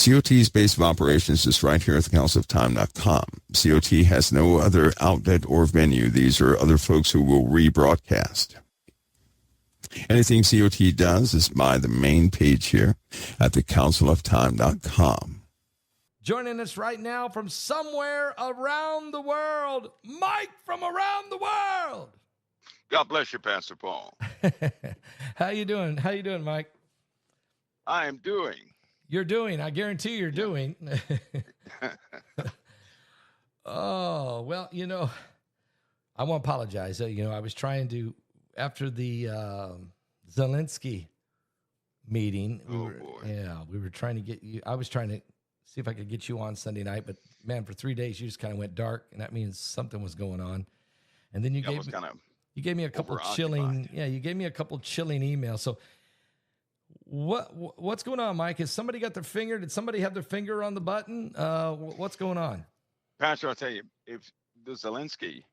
COT's base of operations is right here at thecouncilofTime.com. COT has no other outlet or venue. These are other folks who will rebroadcast. Anything COT does is by the main page here at thecouncilofTime.com. Joining us right now from somewhere around the world, Mike from around the world. God bless you, Pastor Paul. How you doing? How you doing, Mike? I am doing. You're doing. I guarantee you're doing. Oh, well, I won't apologize. I was trying to, after the Zelensky meeting, we were trying to get you. I was trying to see if I could get you on Sunday night, but man, for 3 days you just kind of went dark, and that means something was going on. And then you gave me a couple chilling emails. So what's going on, Mike? Has somebody got their finger? Did somebody have their finger on the button? What's going on? Pastor, I'll tell you, if the Zelensky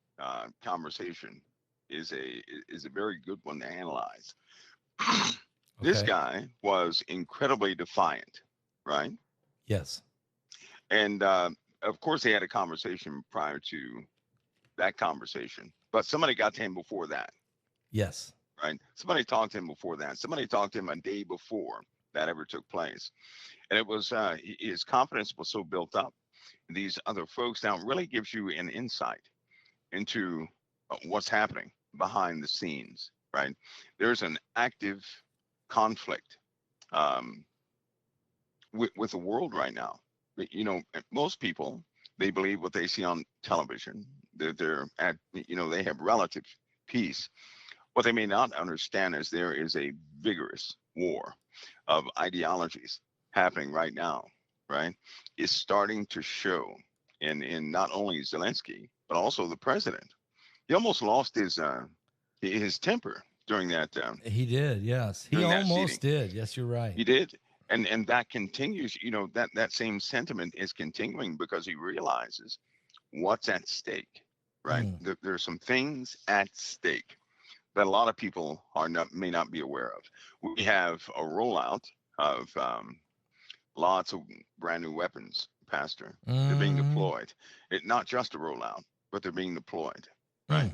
conversation is a very good one to analyze. This guy was incredibly defiant, right? Yes. And of course, they had a conversation prior to that conversation, but somebody got to him before that. Yes. Right. Somebody talked to him before that. Somebody talked to him a day before that ever took place. And it was his confidence was so built up. These other folks now really gives you an insight into what's happening behind the scenes. Right. There's an active conflict with the world right now. Most people, they believe what they see on television. They're at, they have relative peace. What they may not understand is there is a vigorous war of ideologies happening right now, right? It's starting to show in not only Zelensky, but also the president. He almost lost his temper during that. He did, yes. He almost did. Yes, you're right. He did. And that continues, that same sentiment is continuing because he realizes what's at stake, right? There's some things at stake that a lot of people may not be aware of. We have a rollout of lots of brand new weapons, Pastor. They're being deployed. Not just a rollout, but they're being deployed, right?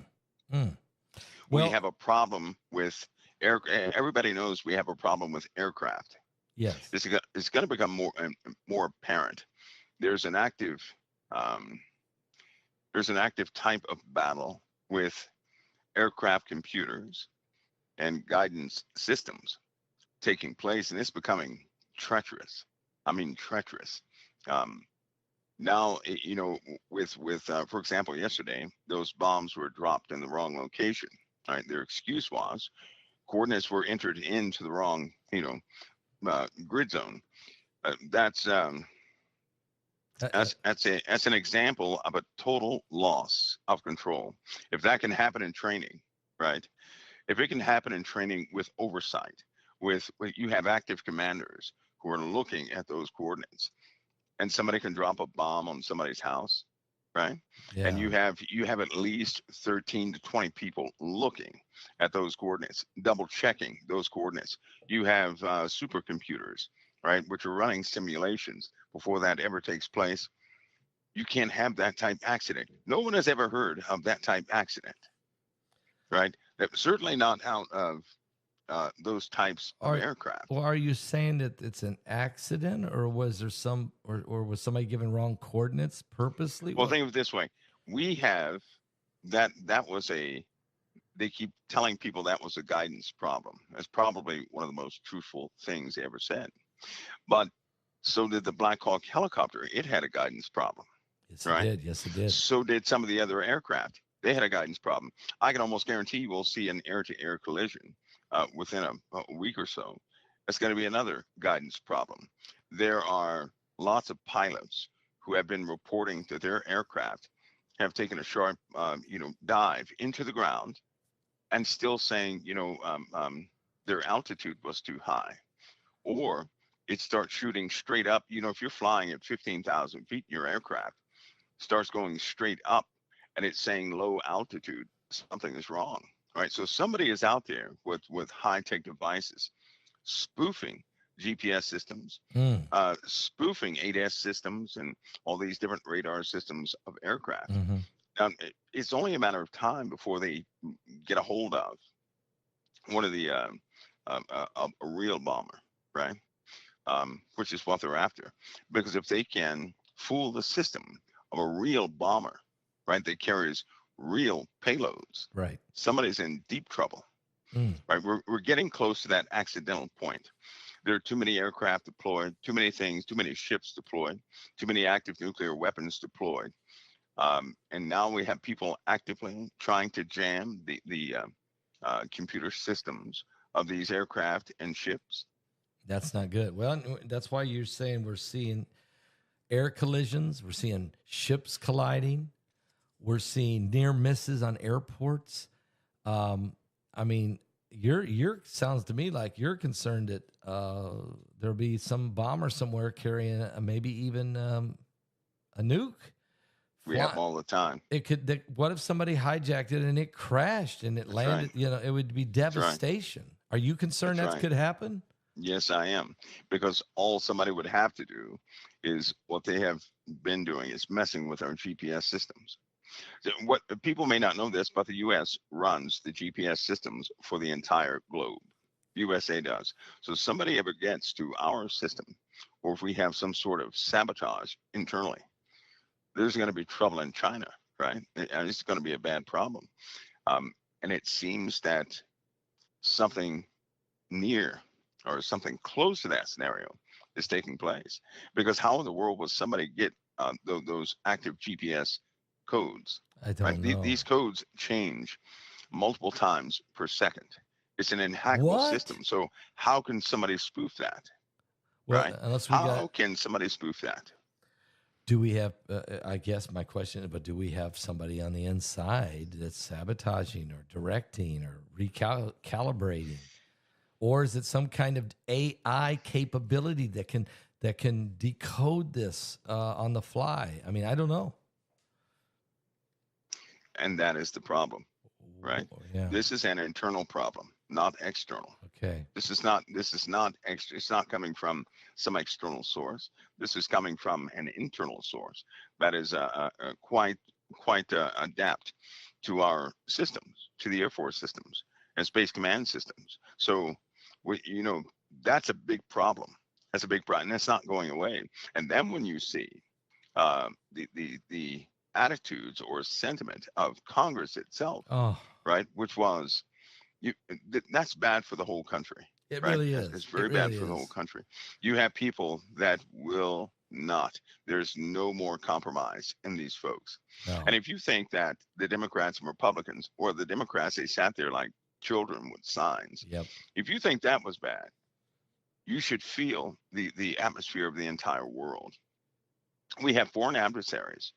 We have a problem with everybody knows we have a problem with aircraft. Yes. It's going to become more apparent. There's an active type of battle with aircraft computers and guidance systems taking place, and it's becoming treacherous. I mean, treacherous. Now, with for example, yesterday, those bombs were dropped in the wrong location. Right, their excuse was coordinates were entered into the wrong, grid zone. That's an example of a total loss of control. If that can happen in training, right? If it can happen in training with oversight, with you have active commanders who are looking at those coordinates, and somebody can drop a bomb on somebody's house, right? Yeah. And you have at least 13 to 20 people looking at those coordinates, double checking those coordinates. You have supercomputers, right, which are running simulations before that ever takes place. You can't have that type accident. No one has ever heard of that type accident, right? Certainly not out of those types of aircraft. Well, are you saying that it's an accident, or was there or was somebody given wrong coordinates purposely? Well, think of it this way: we have that was they keep telling people that was a guidance problem. That's probably one of the most truthful things they ever said. But so did the Black Hawk helicopter. It had a guidance problem. Yes, right? It did. Yes, it did. So did some of the other aircraft. They had a guidance problem. I can almost guarantee we'll see an air-to-air collision within a week or so. That's going to be another guidance problem. There are lots of pilots who have been reporting that their aircraft have taken a sharp, dive into the ground and still saying, their altitude was too high, or it starts shooting straight up. If you're flying at 15,000 feet, your aircraft starts going straight up and it's saying low altitude, something is wrong, right? So somebody is out there with high-tech devices spoofing GPS systems, Mm. spoofing 8S systems, and all these different radar systems of aircraft. Hmm. It's only a matter of time before they get a hold of one of the a real bomber, right? Which is what they're after. Because if they can fool the system of a real bomber, right, that carries real payloads, Right. somebody's in deep trouble, Mm. right? We're getting close to that accidental point. There are too many aircraft deployed, too many things, too many ships deployed, too many active nuclear weapons deployed. And now we have people actively trying to jam computer systems of these aircraft and ships. That's not good. Well, that's why you're saying we're seeing air collisions, we're seeing ships colliding, we're seeing near misses on airports. I mean, you're sounds to me like you're concerned that there'll be some bomber somewhere carrying maybe even a nuke. We have them all the time. It could. What if somebody hijacked it and it crashed and it That's landed? right. You know, it would be That's right. devastation. Are you concerned That's that right. could happen? Yes, I am. Because all somebody would have to do is what they have been doing is messing with our GPS systems. What people may not know this, but the U.S. runs the GPS systems for the entire globe. USA does. So if somebody ever gets to our system, or if we have some sort of sabotage internally, there's going to be trouble in China, right? And it's going to be a bad problem. And it seems that something near or something close to that scenario is taking place. Because how in the world will somebody get those active GPS codes? I Right, don't know. these codes change multiple times per second. It's an unhackable What? system. So how can somebody spoof that? Well, Right? unless we got. How can somebody spoof that? Do we have? I guess my question is, but do we have somebody on the inside that's sabotaging or directing or recalibrating, or is it some kind of AI capability that can decode this on the fly? I mean, I don't know. And that is the problem, right? Yeah. This is an internal problem, not external. Okay. This is not extra. It's not coming from some external source. This is coming from an internal source that is quite adapt to our systems, to the Air Force systems and Space Command systems. So that's a big problem. That's a big problem. And that's not going away. And then when you see the attitudes or sentiment of Congress itself, Oh, right, which was you that's bad for the whole country, it right? really It's is. It very bad really for the whole is. country. You have people that will not. There's no more compromise in these folks. No. And if you think that the Democrats and Republicans, or the Democrats, they sat there like children with signs. Yep. If you think that was bad, you should feel the atmosphere of the entire world. We have foreign adversaries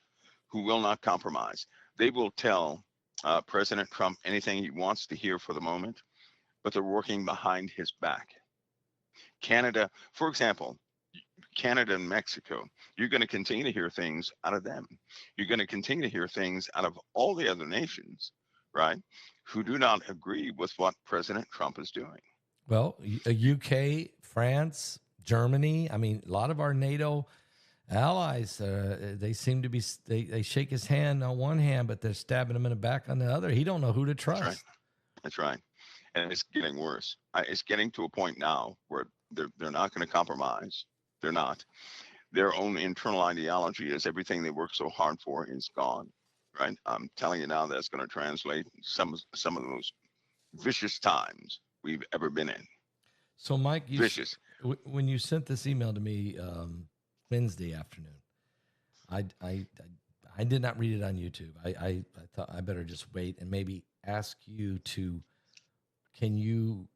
who will not compromise. They will tell President Trump anything he wants to hear for the moment, but they're working behind his back. Canada, for example, Canada and Mexico, you're going to continue to hear things out of them. You're going to continue to hear things out of all the other nations, right, who do not agree with what President Trump is doing. Well, UK, France, Germany. I mean, a lot of our NATO allies, they seem to be. They shake his hand on one hand, but they're stabbing him in the back on the other. He don't know who to trust. That's right. That's right. And it's getting worse. It's getting to a point now where they're not going to compromise. They're not. Their own internal ideology is everything they worked so hard for is gone. Right. I'm telling you now that's going to translate some of the most vicious times we've ever been in. So, Mike, Vicious. When you sent this email to me Wednesday afternoon, I did not read it on YouTube. I thought I better just wait and maybe ask you to. Can you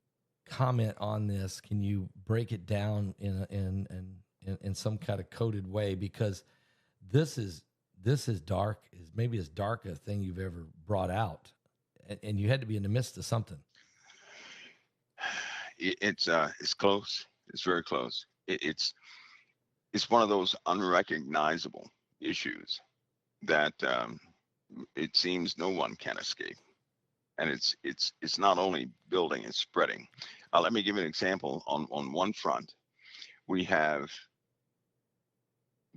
comment on this? Can you break it down in some kind of coded way? Because this is dark. Is maybe as dark a thing you've ever brought out, and you had to be in the midst of something. It's close. It's very close. It's one of those unrecognizable issues that it seems no one can escape. And it's not only building, it's spreading. Let me give you an example on one front. We have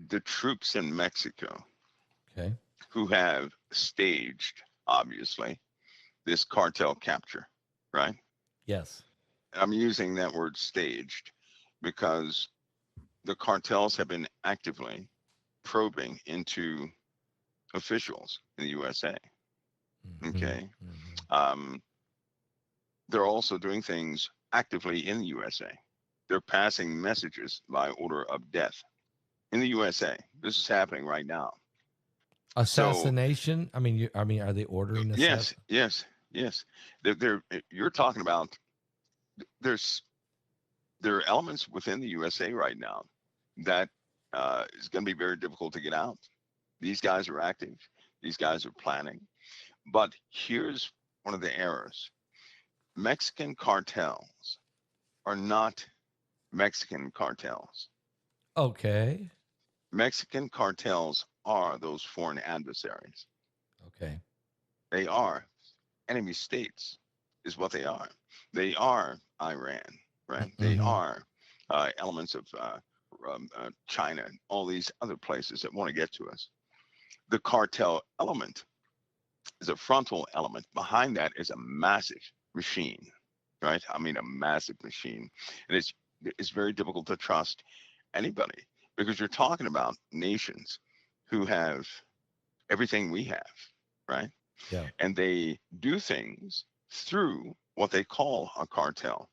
the troops in Mexico Okay. who have staged, obviously, this cartel capture, right? Yes. I'm using that word staged because the cartels have been actively probing into officials in the USA. Mm-hmm. Okay. Mm-hmm. Um, they're also doing things actively in the USA. They're passing messages by order of death in the USA. This is happening right now. So Assassination. I mean, are they ordering yes, assassin? yes, yes. You're talking about there's there are elements within the USA right now that is going to be very difficult to get out. These guys are active. These guys are planning. But here's one of the errors: Mexican cartels are not Mexican cartels. Okay. Mexican cartels are those foreign adversaries. Okay. They are enemy states, is what they are. They are Iran, right? They Mm-hmm. are elements of China, all these other places that want to get to us. The cartel element is a frontal element. Behind that is a massive machine, right? I mean, a massive machine. And it's very difficult to trust anybody because you're talking about nations who have everything we have, right? Yeah. And they do things through what they call a cartel.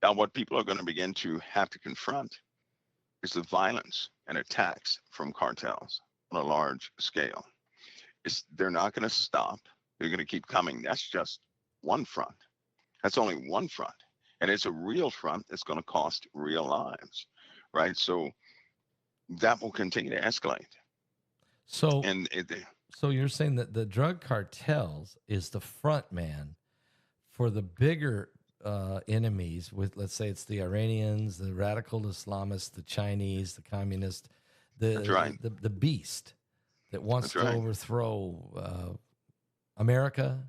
Now, what people are going to begin to have to confront is the violence and attacks from cartels on a large scale. They're not going to stop. They're going to keep coming. That's just one front. That's only one front. And it's a real front that's going to cost real lives, right? So that will continue to escalate. So, And so you're saying that the drug cartels is the front man for the bigger enemies, with, let's say, it's the Iranians, the radical Islamists, the Chinese, the communists, that's right. the beast that wants That's to right. overthrow America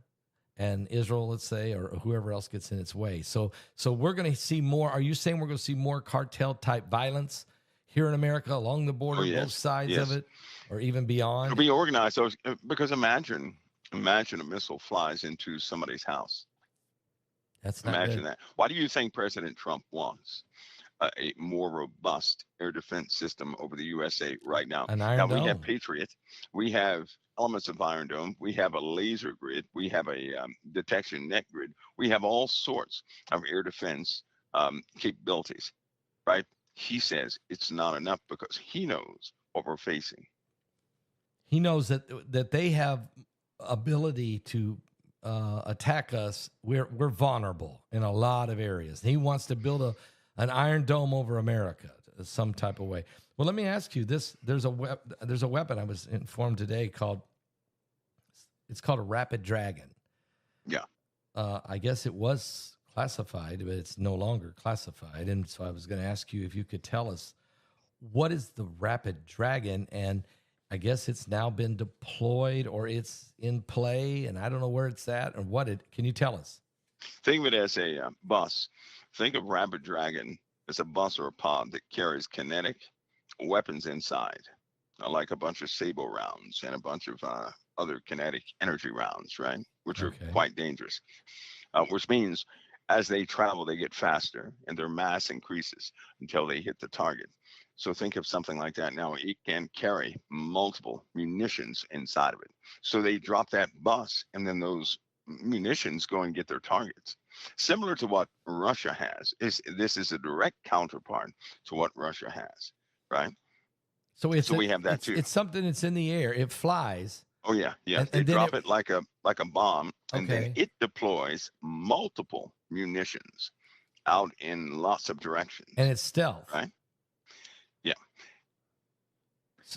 and Israel, let's say, or whoever else gets in its way. So we're going to see more. Are you saying we're going to see more cartel type violence here in America along the Oh, border, both yes. sides of Yes. it, or even It'll beyond? be organized. So, because imagine a missile flies into somebody's house. That's not Imagine good. that. Why do you think President Trump wants a more robust air defense system over the USA right now? An Now Iron we have Dome. Patriot, we have elements of Iron Dome, we have a laser grid, we have a detection net grid, we have all sorts of air defense capabilities, right? He says it's not enough because he knows what we're facing. He knows that they have ability to attack us. We're vulnerable in a lot of areas. He wants to build an Iron Dome over America some type of way. Well, let me ask you this: there's a weapon I was informed today called a Rapid Dragon. Yeah. I guess it was classified, but it's no longer classified. And so I was going to ask you if you could tell us what is the Rapid Dragon, and I guess it's now been deployed or it's in play, and I don't know where it's at or what it. Can you tell us? Think of it as a bus. Think of Rapid Dragon as a bus or a pod that carries kinetic weapons inside, like a bunch of sable rounds and a bunch of other kinetic energy rounds, right? Which are Okay. quite dangerous. Which means as they travel, they get faster and their mass increases until they hit the target. So think of something like that. Now it can carry multiple munitions inside of it. So they drop that bus and then those munitions go and get their targets. Similar to what Russia has. This is a direct counterpart to what Russia has, right? So it's So we have that too. it's something that's in the air. It flies, Oh yeah, yeah. and They then drop it like a bomb, and then okay, it deploys multiple munitions out in lots of and directions, it's stealth. right? Yeah.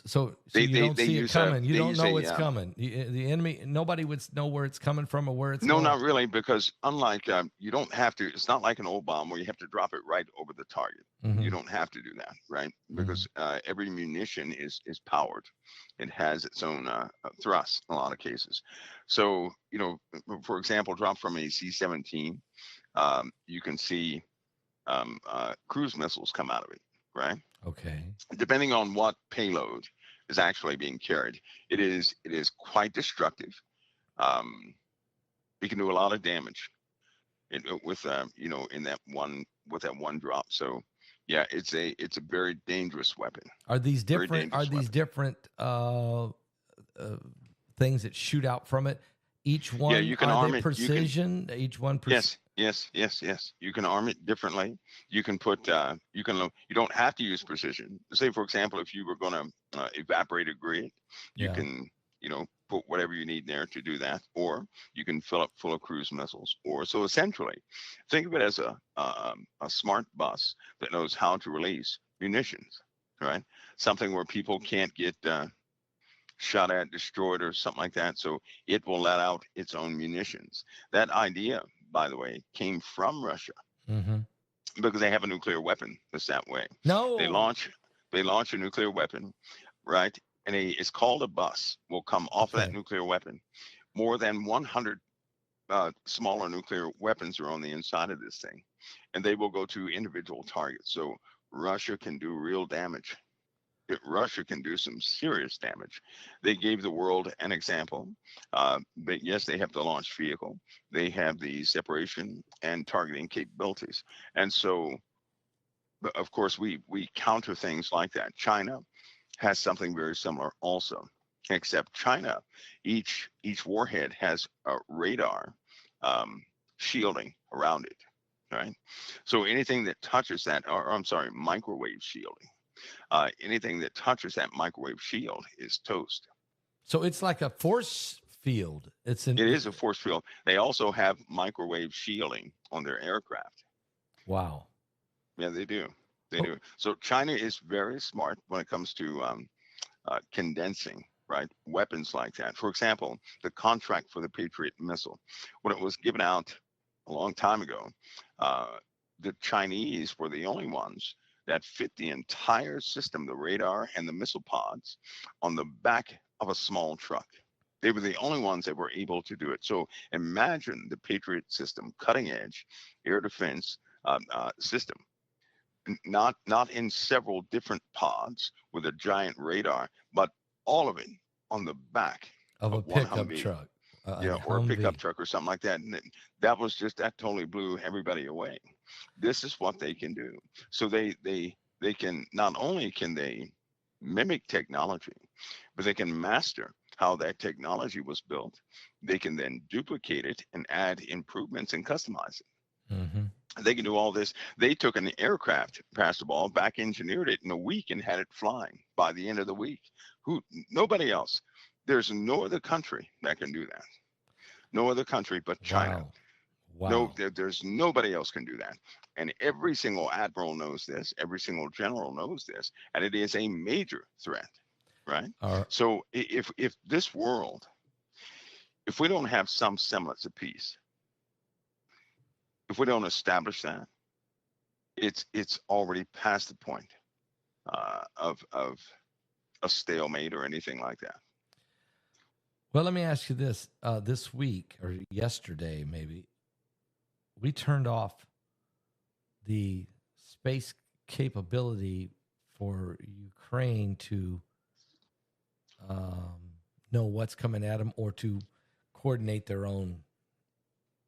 So They you they don't they see it use a coming. You they don't use know a it's coming. The enemy, nobody would know where it's coming from or where it's no, going. not really, because unlike you don't have to. It's not like an old bomb where you have to drop it right over the target. You Mm-hmm. don't have to do that, right? Mm-hmm. Because every munition is powered. It has its own thrust in a lot of cases. So for example, drop from a C-17, you can see cruise missiles come out of it. right? Okay. Depending on what payload is actually being carried, it is quite destructive. Um, it can do a lot of damage with in that one drop. So yeah, it's a very dangerous weapon. Are these Very different? Are dangerous these weapon. different things that shoot out from it? Each Yeah, one, you can are they arm it. You can precision? Each one, yes. You can arm it differently. You can put you don't have to use precision. Say for example, if you were going to evaporate a grid, you yeah. can put whatever you need there to do that, or you can fill up full of cruise missiles. Or so essentially, think of it as a smart bus that knows how to release munitions, right? Something where people can't get shot at, destroyed, or something like that. So it will let out its own munitions. That idea, by the way, came from Russia Mm-hmm. because they have a nuclear weapon that's that way. They No. launch they launch a nuclear weapon, right? And it's called a bus. Will come off of that Okay. nuclear weapon. More than 100 smaller nuclear weapons are on the inside of this thing, and they will go to individual targets. So Russia can do real damage. Russia can do some serious damage. They gave the world an example. But yes, they have the launch vehicle. They have the separation and targeting capabilities. And so, of course, we counter things like that. China has something very similar also, except China, each warhead has a radar um, shielding around it, right? So anything that touches that, or I'm sorry, microwave shielding, anything that touches that microwave shield is toast. So it's like a force field. It's an It is a force field. They also have microwave shielding on their aircraft. wow. Yeah, they do. They Oh, do. So China is very smart when it comes to condensing, right? Weapons like that. For example, the contract for the Patriot missile, when it was given out a long time ago, uh, the Chinese were the only ones that fit the entire system, the radar and the missile pods, on the back of a small truck. They were the only ones that were able to do it. So imagine the Patriot system, cutting edge air defense system, not in several different pods with a giant radar, but all of it on the back of a of one pickup Humvee, truck, yeah, a or a pickup Humvee. truck or something like that. And that was just that totally blew everybody away. This is what they can do. So they can not only can they mimic technology, but they can master how that technology was built. They can then duplicate it and add improvements and customize it. Mm-hmm. They can do all this. They took an aircraft, passed the ball, back engineered it in a week, and had it flying by the end of the week. Who? Nobody else. There's no other country that can do that. No other country but China. Wow. No, Wow. there's nobody else can do that. And every single admiral knows this. Every single general knows this, and it is a major threat, right? Are So if this world, if we don't have some semblance of peace, if we don't establish that, it's already past the point of a stalemate or anything like that. well, let me ask you this. This week or yesterday, maybe, we turned off the space capability for Ukraine to um, know what's coming at them or to coordinate their own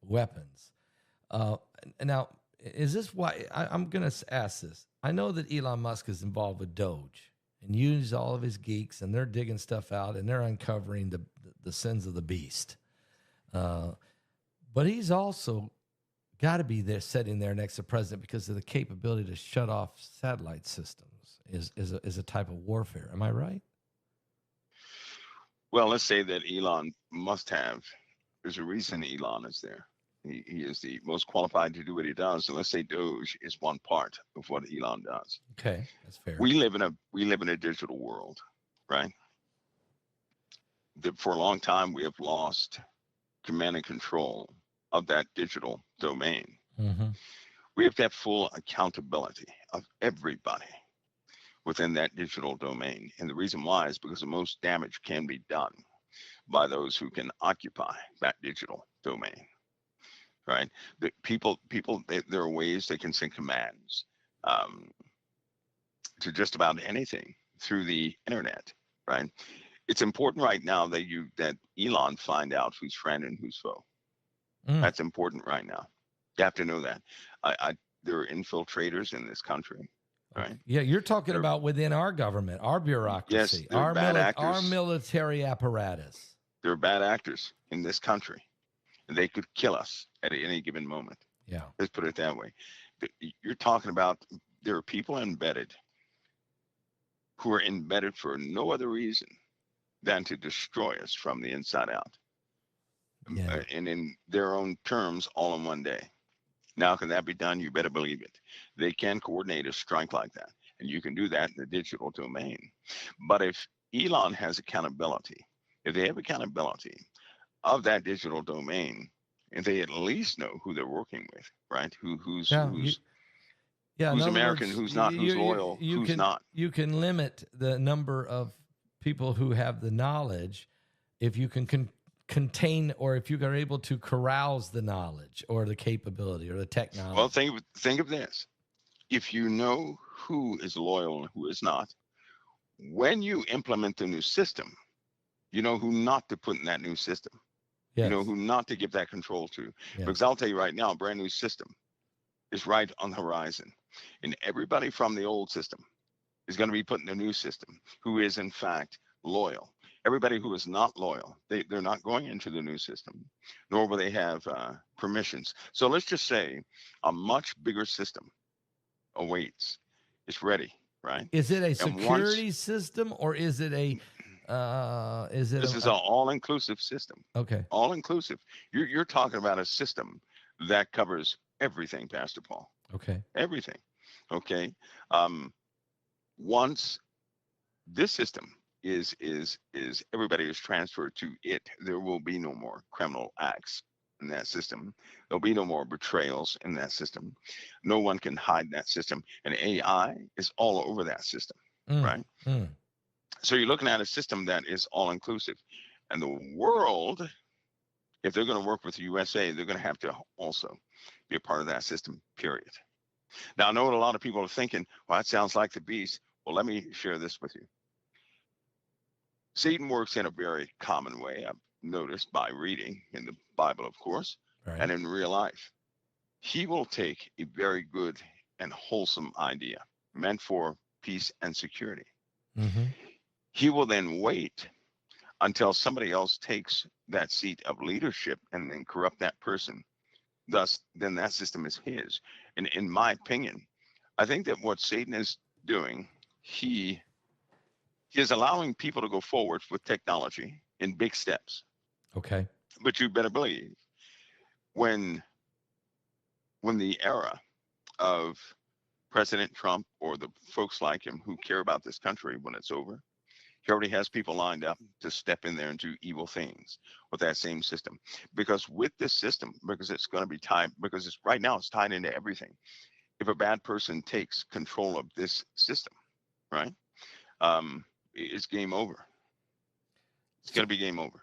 weapons. Uh, now, is this why I'm going to ask this? I know that Elon Musk is involved with Doge and use all of his geeks, and they're digging stuff out and they're uncovering the sins of the beast. Uh, but he's also got to be there, sitting there next to the president, because of the capability to shut off satellite systems is a type of warfare. Am I right? Well, let's say that Elon must have. There's a reason Elon is there. He is the most qualified to do what he does. And let's say Doge is one part of what Elon does. Okay, that's fair. We live in a digital world, right? That for a long time we have lost command and control of that digital domain. Mm-hmm. We have to have full accountability of everybody within that digital domain. And the reason why is because the most damage can be done by those who can occupy that digital domain, right? There are ways they can send commands. Um, to just about anything through the internet, right? It's important right now that Elon find out who's friend and who's foe. Mm. That's important right now. You have to know that. There are infiltrators in this country, Okay. right? Yeah, you're talking They're, about within our government, our yes, bureaucracy, they're bad our actors. military apparatus. They're bad actors in this country. And they could kill us at any given moment. Yeah. Let's put it that way. You're talking about there are people embedded who are embedded for no other reason than to destroy us from the inside out. Yeah. And in their own terms, all in one day. Now, can that be done? You better believe it. They can coordinate a strike like that, and you can do that in the digital domain. But if Elon has accountability, if they have accountability of that digital domain, and they at least know who they're working with, right? Yeah. Yeah. In Who's other American, words, who's not, who's loyal, who's not. you can limit the number of people who have the knowledge if you can contain, or if you are able to carouse the knowledge or the capability or the technology. Well, think of this. If you know who is loyal and who is not, when you implement the new system, you know who not to put in that new system. Yes. You know who not to give that control to. Yes. Because I'll tell you right now, a brand new system is right on the horizon. And everybody from the old system is going to be put in the new system who is, in fact, loyal. Everybody who is not loyal, they're not going into the new system, nor will they have permissions. So let's just say a much bigger system awaits. It's ready, right? Is it a And security system, or is it a this is an all-inclusive system. Okay. All-inclusive. You're talking about a system that covers everything, Pastor Paul. Okay. Everything. Okay. Once this system is everybody is transferred to it, there will be no more criminal acts in that system. There'll be no more betrayals in that system. No one can hide that system. And AI is all over that system, right? So you're looking at a system that is all inclusive. And the world, if they're going to work with the USA, they're going to have to also be a part of that system, period. Now, I know what a lot of people are thinking, well, that sounds like the beast. Well, let me share this with you. Satan works in a very common way, I've noticed by reading in the Bible, of course, Right. and in real life. He will take a very good and wholesome idea meant for peace and security. Mm-hmm. He will then wait until somebody else takes that seat of leadership and then corrupt that person. Thus, then that system is his. And in my opinion, I think that what Satan is doing, he is allowing people to go forward with technology in big steps. Okay. But you better believe when the era of President Trump or the folks like him who care about this country, when it's over, he already has people lined up to step in there and do evil things with that same system. Because with this system, because it's going to be tied, because it's right now it's tied into everything. If a bad person takes control of this system, right, it's game over. It's going to be game over.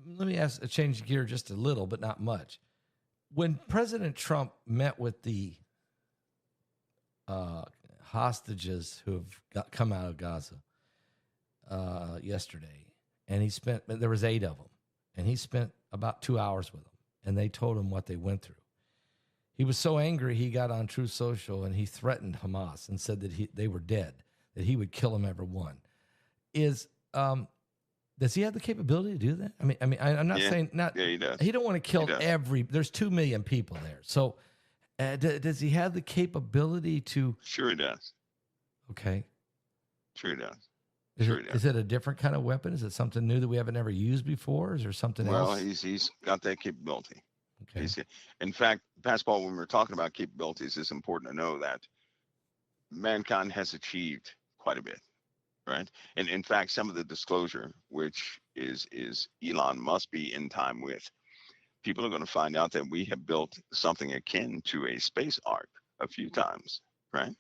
Let me change gear just a little, but not much. When President Trump met with the hostages who have come out of Gaza yesterday, and there was 8 of them, and he spent about 2 hours with them, and they told him what they went through. He was so angry, he got on Truth Social and he threatened Hamas and said that they were dead, that he would kill them every one. Does he have the capability to do that? I'm not saying not. Yeah, he does. He don't want to kill there's 2 million people there. So does he have the capability to? Sure he does. Okay. Sure he does. Is it a different kind of weapon? Is it something new that we haven't ever used before? Is there something else? Well, he's got that capability. Okay. In fact, Pastor Paul, when we're talking about capabilities, it's important to know that mankind has achieved quite a bit, right? And in fact, some of the disclosure, which is Elon must be in time with, people are going to find out that we have built something akin to a space ark a few times, right?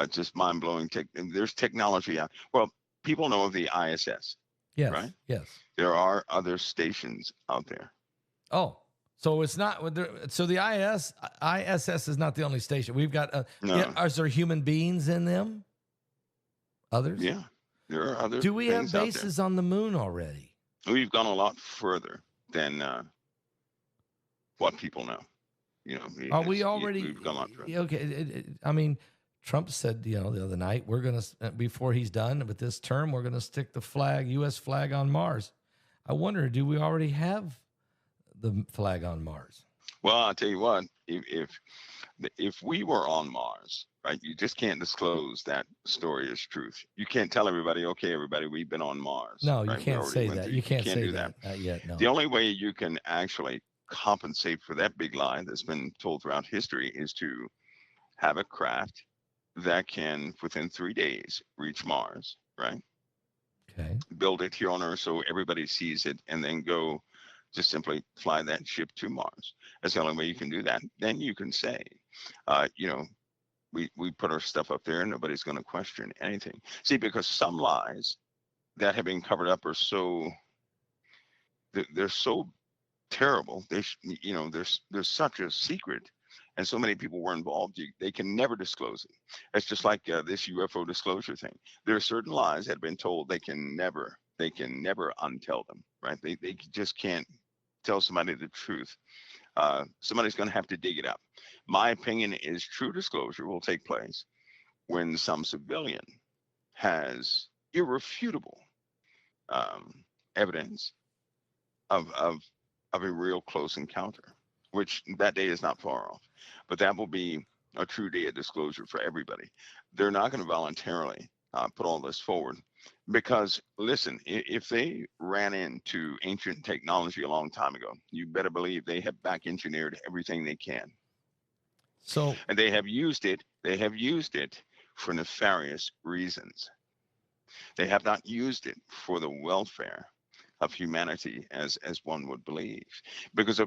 Just mind-blowing. There's technology out. Well, people know of the ISS, yes, right? Yes. There are other stations out there. Oh, So it's not. So the ISS is not the only station. We've got. No. Is there human beings in them? Others? Yeah, there are other Do we have things out there. bases on the moon already? We've gone a lot further than what people know. Are we already? We've gone a lot further. Okay. I mean, Trump said, the other night, we're going to, before he's done with this term, we're going to stick the U.S. flag on Mars. I wonder, do we already have the flag on Mars? Well, I'll tell you what, if we were on Mars, right, you just can't disclose that story as truth. You can't tell everybody, okay, everybody, we've been on Mars. No, you right? can't say that. You can't say that yet. No. The only way you can actually compensate for that big lie that's been told throughout history is to have a craft that can, within 3 days, reach Mars, right? Okay. Build it here on Earth so everybody sees it, and then go just simply fly that ship to Mars. That's the only way you can do that. Then you can say, we put our stuff up there and nobody's going to question anything. See, because some lies that have been covered up are they're so terrible. There's such a secret, and so many people were involved. They can never disclose it. It's just like this UFO disclosure thing. There are certain lies that have been told. They can never untell them. Right? They just can't tell somebody the truth. Somebody's going to have to dig it up. My opinion is true disclosure will take place when some civilian has irrefutable evidence of a real close encounter, which that day is not far off. But that will be a true day of disclosure for everybody. They're not going to voluntarily put all this forward because, listen, if they ran into ancient technology a long time ago, you better believe they have back engineered everything they can. So, and they have used it for nefarious reasons. They have not used it for the welfare of humanity as one would believe, because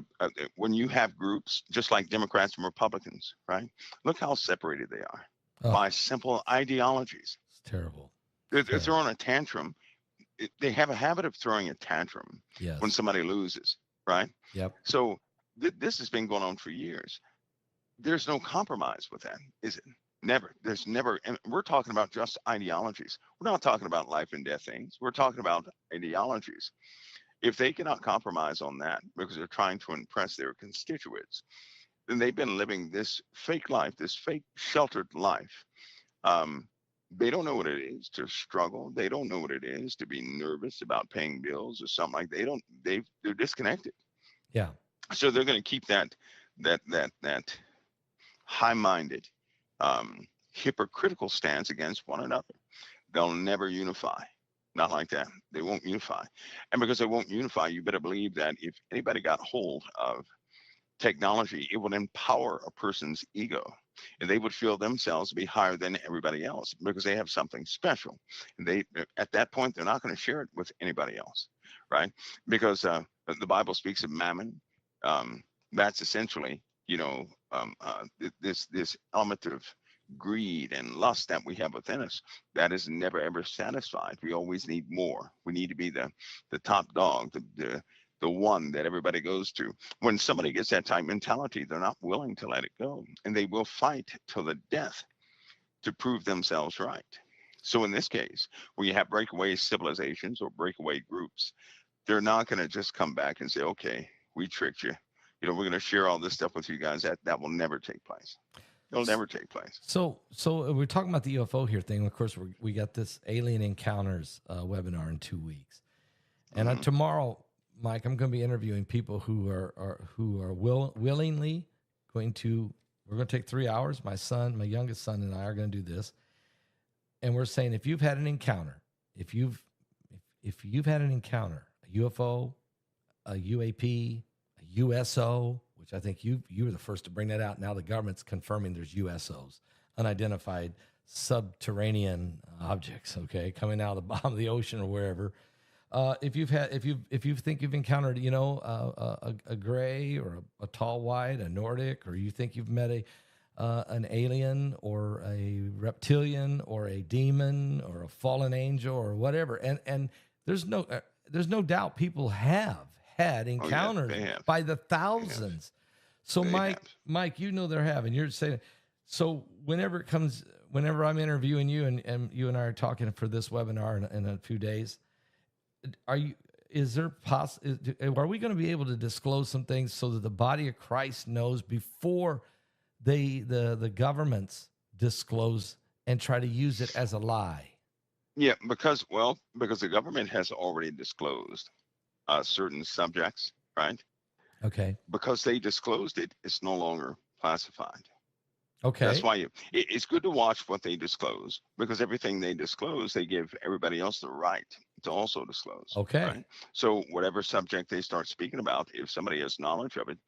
when you have groups just like Democrats and Republicans, right? Look how separated they are by simple ideologies. It's terrible. They're throwing a tantrum. They have a habit of throwing a tantrum when somebody loses, right? Yep. So this has been going on for years. There's no compromise with that, is it? Never. There's never. And we're talking about just ideologies. We're not talking about life and death things. We're talking about ideologies. If they cannot compromise on that because they're trying to impress their constituents, then they've been living this fake life, this fake sheltered life. They don't know what it is to struggle. They don't know what it is to be nervous about paying bills or something like that. They're disconnected. Yeah. So they're going to keep that high-minded, hypocritical stance against one another. They'll never unify. Not like that. They won't unify. And because they won't unify, you better believe that if anybody got hold of technology, it would empower a person's ego. And they would feel themselves to be higher than everybody else because they have something special. And at that point, they're not going to share it with anybody else, right? Because the Bible speaks of mammon. That's essentially, this element of greed and lust that we have within us that is never ever satisfied. We always need more. We need to be the top dog, the one that everybody goes to. When somebody gets that type mentality, they're not willing to let it go, and they will fight till the death to prove themselves right. So in this case, when you have breakaway civilizations or breakaway groups, they're not going to just come back and say, okay, we tricked you. We're going to share all this stuff with you guys. That will never take place. It'll never take place. So we're talking about the UFO here thing. Of course, we got this alien encounters webinar in 2 weeks, and tomorrow, Mike, I'm going to be interviewing people who are willingly going to. We're going to take 3 hours. My youngest son, and I are going to do this, and we're saying if you've had an encounter, if you've had an encounter, a UFO, a UAP, a USO, which I think you were the first to bring that out. Now the government's confirming there's USOs, unidentified subterranean objects, okay, coming out of the bottom of the ocean or wherever. If you think you've encountered, a gray or a tall white, a Nordic, or you think you've met an alien or a reptilian or a demon or a fallen angel or whatever, and there's no doubt people have had Oh yeah, encounters they have. by the They have. thousands. So They Mike, have. Mike, you know they're having. You're saying so whenever I'm interviewing you and you and I are talking for this webinar in a few days, are you? Is there are we going to be able to disclose some things so that the body of Christ knows before the governments disclose and try to use it as a lie? Yeah, because the government has already disclosed certain subjects, right? Okay. Because they disclosed it, it's no longer classified. That's Okay. why it's good to watch what they disclose, because everything they disclose, they give everybody else the right to also disclose, Okay. right? So whatever subject they start speaking about, if somebody has knowledge of it,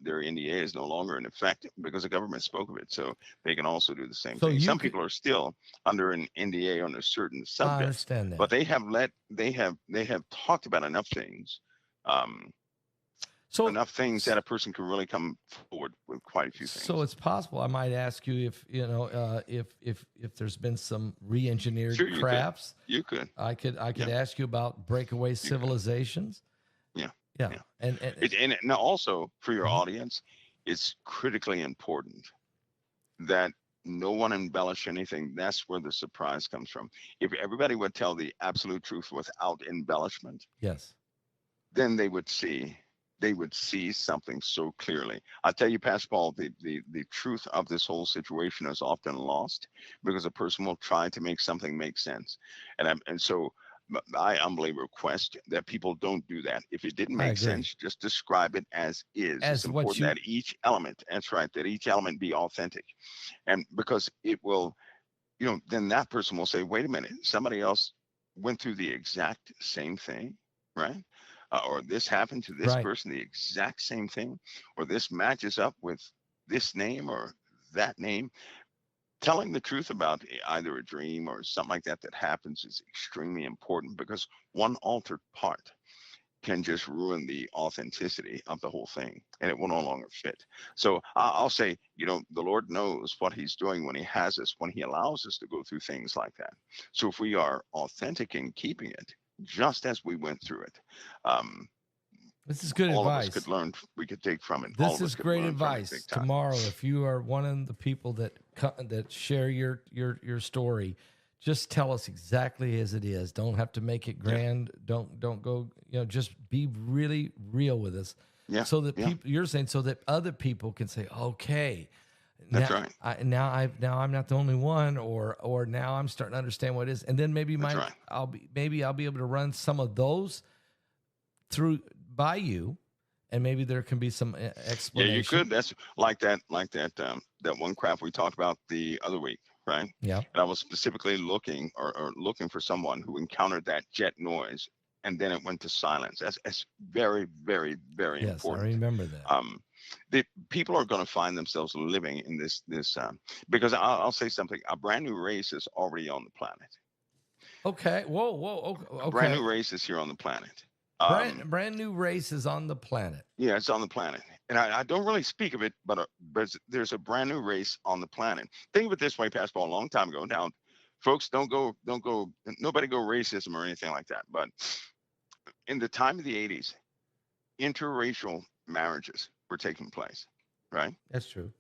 their NDA is no longer in effect because the government spoke of it. So they can also do the same So thing. you Some could. people are still under an NDA on a certain I subjects, understand but that. they have talked about enough things. Um, So Enough things that a person can really come forward with quite a few So things. it's possible I might ask you if if there's been some re-engineered Sure, you could. crafts. You could. I could Yeah, ask you about breakaway you could. civilizations. Yeah, Yeah, yeah. And now also for your Mhm. audience, it's critically important that no one embellish anything. That's where the surprise comes from. If everybody would tell the absolute truth without embellishment, Yes. then they would see something so clearly. I tell you, Pastor Paul, the truth of this whole situation is often lost because a person will try to make something make sense. And so I humbly request that people don't do that. If it didn't I make agree. sense, just describe it as is. It's As what important you that each element, that's right, that each element be authentic. And because it will, then that person will say, wait a minute, somebody else went through the exact same thing, right? Or this happened to this right. person, the exact same thing, or this matches up with this name or that name. Telling the truth about either a dream or something like that that happens is extremely important because one altered part can just ruin the authenticity of the whole thing and it will no longer fit. So I'll say, the Lord knows what he's doing when he has us, when he allows us to go through things like that. So if we are authentic in keeping it, just as we went through it, um, This is good all of us could advice. learn, we could take from it. All This of us is could great learn from it big advice. time. Tomorrow, if you are one of the people that share your story, just tell us exactly as it is. Don't have to make it Yeah. grand. Don't go. Just be really real with us, Yeah. so that Yeah. people. You're saying so that other people can say, okay, That's now right. now I'm not the only one, or now I'm starting to understand what it is, and then maybe That's Mike, right. I'll be able to run some of those through by you, and maybe there can be some Yeah, you explanation. could. That's that one crap we talked about the other week, right? Yeah. And I was specifically looking or looking for someone who encountered that jet noise and then it went to silence. That's very, very, very Yes, I important. remember that. Um, the people are going to find themselves living in this because I'll say something. A brand new race is already on the planet. Okay. Whoa. A brand Okay. new race is here on the planet. Brand new race is on the planet. Yeah, it's on the planet, and I don't really speak of it, but there's a brand new race on the planet. Think of it this way, Pascal. A long time ago. Now, folks, don't go, nobody go racism or anything like that. But in the time of the '80s, interracial marriages were taking place, right? That's true.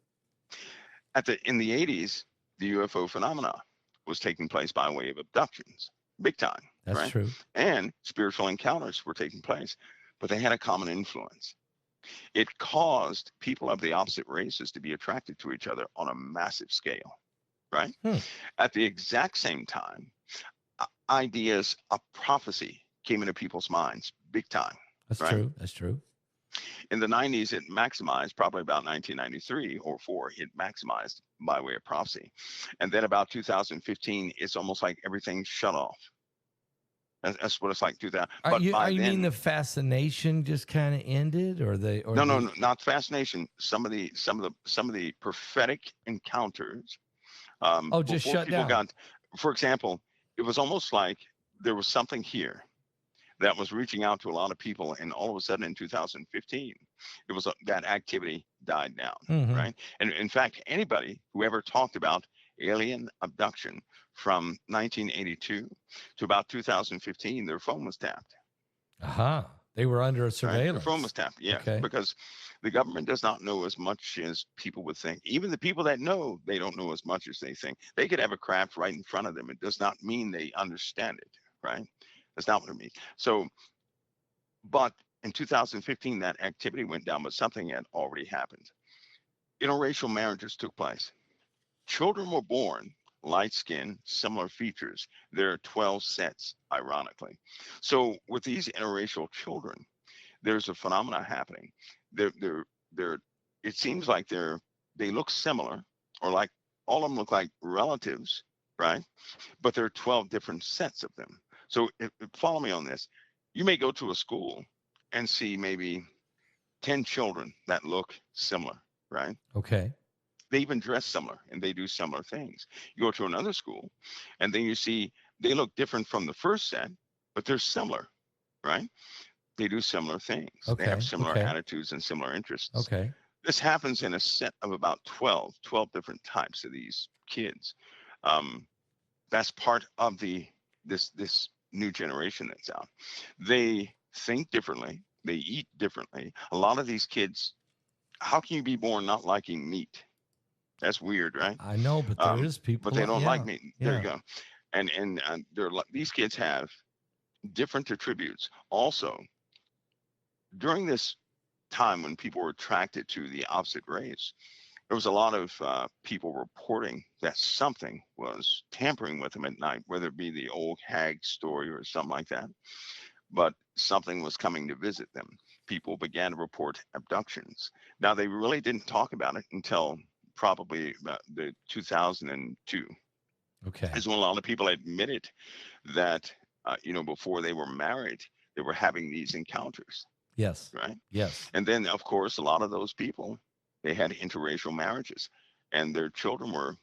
In the '80s, the UFO phenomena was taking place by way of abductions, big time, That's right? true. And spiritual encounters were taking place, but they had a common influence. It caused people of the opposite races to be attracted to each other on a massive scale, right? Hmm. At the exact same time, ideas of prophecy came into people's minds big time, That's right? true. That's true. In the 90s, it maximized, probably about 1993 or 4, it maximized by way of prophecy. And then about 2015, it's almost like everything shut off. That's what it's like 2000. Are But you by are you mean then, the fascination just kind of ended, or no, not fascination. Some of the prophetic encounters just before shut people down? got, for example, it was almost like there was something here that was reaching out to a lot of people, and all of a sudden in 2015, it was that activity died down, Mm-hmm. right? And in fact, anybody who ever talked about alien abduction from 1982 to about 2015, their phone was tapped. Aha. They were under Right? Their surveillance. phone was tapped. Yes, Okay. because the government does not know as much as people would think. Even the people that know, they don't know as much as they think. They could have a craft right in front of them. It does not mean they understand it. Right? That's not what it means. So, but in 2015, that activity went down, but something had already happened. Interracial marriages took place. Children were born light skin, similar features. There are 12 sets, ironically. So with these interracial children, there's a phenomena happening. They're it seems like they look similar, or like all of them look like relatives, right? But there are 12 different sets of them. So follow me on this. You may go to a school and see maybe 10 children that look similar, right? Okay. They even dress similar and they do similar things. You go to another school and then you see they look different from the first set, but they're similar, right? They do similar things. They have Okay. similar Okay. attitudes and similar interests. Okay. This happens in a set of about 12 different types of these kids. Um, that's part of this new generation that's out. They think differently. They eat differently. A lot of these kids, how can you be born not liking meat? That's weird, right? I know, but there is But people. they don't like Yeah. meat. There you Yeah. go. And these kids have different attributes. Also, during this time when people were attracted to the opposite race, there was a lot of people reporting that something was tampering with them at night, whether it be the old hag story or something like that. But something was coming to visit them. People began to report abductions. Now, they really didn't talk about it until probably about the 2002 Okay. is when a lot of people admitted that, before they were married, they were having these encounters, Yes. right? Yes. And then, of course, a lot of those people, they had interracial marriages and their children were,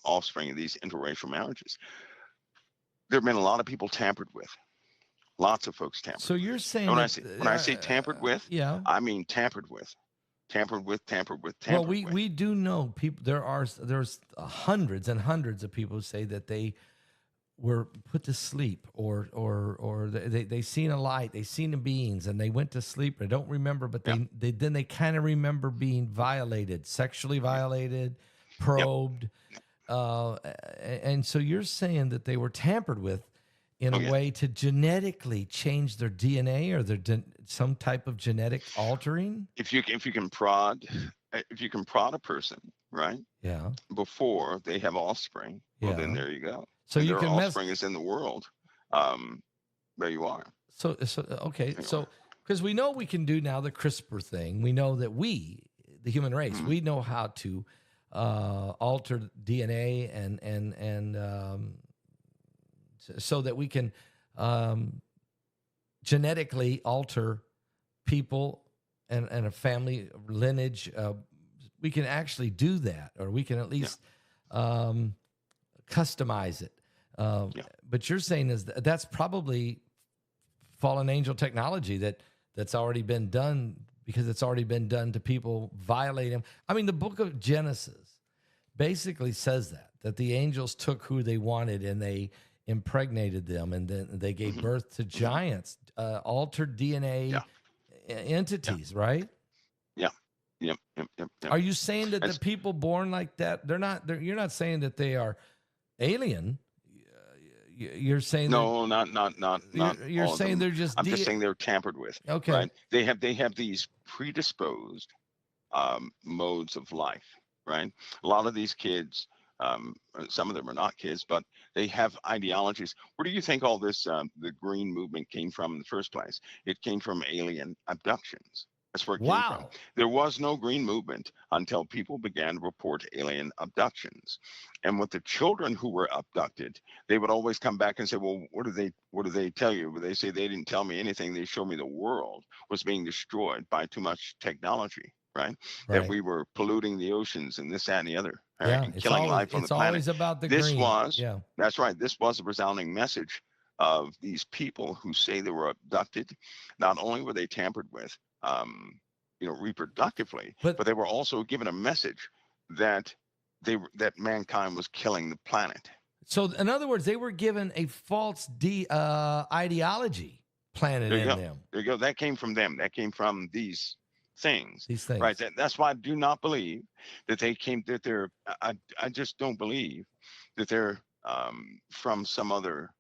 offspring of these interracial marriages. There have been a lot of people tampered with, lots of folks tampered So with. you're And saying when I that, say when I say tampered with, yeah. I mean tampered with, tampered with, tampered with, Well, tampered we with. we do know people. There's hundreds and hundreds of people who say that they were put to sleep, or they seen a light, they seen the beings, and they went to sleep. I don't remember, but Yeah, they kind of remember being violated, sexually yeah, violated, yep, probed, uh, and so you're saying that they were tampered with in a oh yeah. way to genetically change their DNA or some type of genetic altering. If you can prod a person, right, Yeah, before they have offspring, well then yeah. there you go. So And you their can mess. offspring is in the world. Um, there you are. So okay. There you are. So because we know we can do now the CRISPR thing, we know that the human race, Mhm. we know how to alter DNA so that we can genetically alter people and a family lineage. We can actually do that, or we can at Yeah, least um, customize it. yeah. But you're saying that's probably fallen angel technology that's already been done, because it's already been done to people violating. I mean, the book of Genesis basically says that the angels took who they wanted and they impregnated them, and then they gave Hmm. birth to Hmm. giants, altered Yeah, DNA yeah, entities, right? yeah. Yep, yep, yep, yep. Are you saying that the It's, people born like that, you're not saying that they are alien? You're saying that no, not you're all of saying them. they're just I'm just saying they're tampered with, okay. right? They have these predisposed modes of life, right? A lot of these kids, some of them are not kids, but they have ideologies. Where do you think all this, the green movement came from in the first place? It came from alien abductions. That's where it came from. Wow. There was no green movement until people began to report alien abductions. And with the children who were abducted, they would always come back and say, well, what do they tell you? Well, they say they didn't tell me anything. They showed me the world was being destroyed by too much technology, right? That Right. we were polluting the oceans and this, that, and the other, all right, Yeah. and killing life on the It's planet. always about the This green. was, Yeah. that's right, this was a resounding message of these people who say they were abducted. Not only were they tampered with, reproductively, But but they were also given a message that that mankind was killing the planet. so in other words, they were given a false ideology planted There you in go. them. There you go. That came from them. That came from these things, These things. right? That's why I do not believe that they came. That they're. I just don't believe that they're from some other.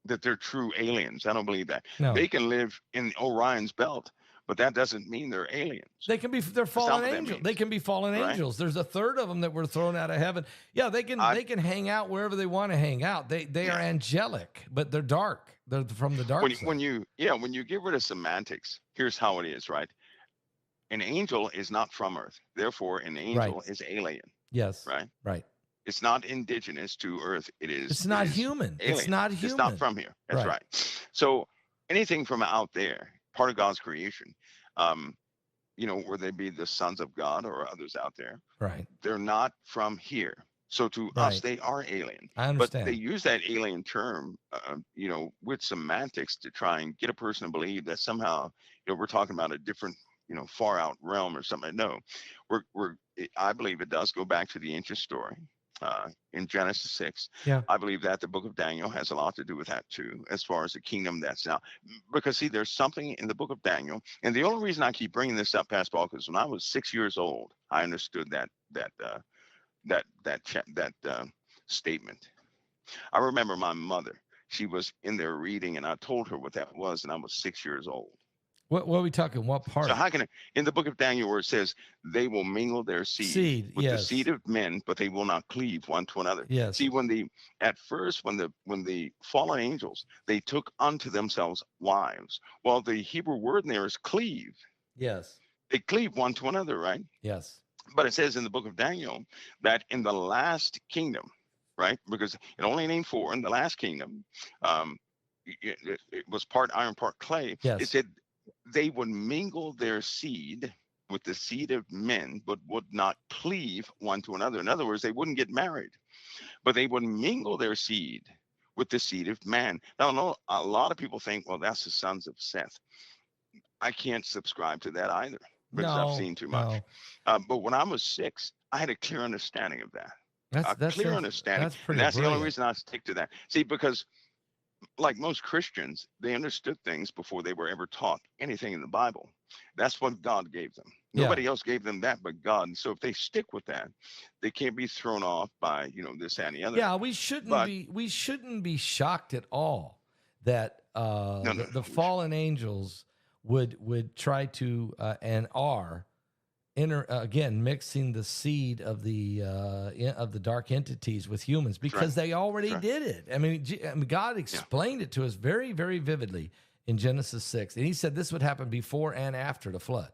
That they're true aliens. I don't believe that. No. They can live in Orion's belt, but that doesn't mean they're aliens. They can be. They're That's not fallen what that angels. means, They can be fallen right? angels. There's a third of them that were thrown out of heaven. Yeah, they can. I, They can hang out wherever they want to hang out. They yeah. are angelic, but they're dark. They're from the dark side. When you get rid of semantics, here's how it is, right? An angel is not from Earth, therefore an angel is alien, Yes. right? Right. It's not indigenous to Earth. It's not human. Alien. It's not human. It's not from here. That's right. So anything from out there, part of God's creation, where they be the sons of God or others out there, Right. they're not from here. So to us, they are alien. I understand. But they use that alien term, with semantics to try and get a person to believe that somehow, we're talking about a different, far out realm or something. No, I believe it does go back to the ancient story. In Genesis 6. Yeah. I believe that the book of Daniel has a lot to do with that too, as far as the kingdom that's now. Because see, there's something in the book of Daniel, and the only reason I keep bringing this up, Pastor Paul, because when I was 6 years old, I understood that statement. I remember my mother; she was in there reading, and I told her what that was, and I was 6 years old. What are we talking? What part? So how can in the book of Daniel where it says they will mingle their seed with the seed of men, but they will not cleave one to another. Yes. See, when the fallen angels, they took unto themselves wives. Well, the Hebrew word in there is cleave. Yes. They cleave one to another, right? Yes. But it says in the book of Daniel that in the last kingdom, right? Because it only named 4 in the last kingdom. It was part iron, part clay. Yes. It said they would mingle their seed with the seed of men, but would not cleave one to another. In other words, they wouldn't get married, but they would mingle their seed with the seed of man. Now, a lot of people think, well, that's the sons of Seth. I can't subscribe to that either because I've seen too much. But when I was 6, I had a clear understanding of that. That's clear understanding. That's pretty and that's brilliant. The only reason I stick to that. See, because like most Christians, they understood things before they were ever taught anything in the Bible. That's what God gave them. Nobody else gave them that but God. And so if they stick with that, they can't be thrown off by, this, that, and the other. Yeah, we shouldn't be shocked at all that the fallen angels would try to and are again mixing the seed of the dark entities with humans because they already did it. I mean, God explained it to us very, very vividly in Genesis 6, and He said this would happen before and after the flood.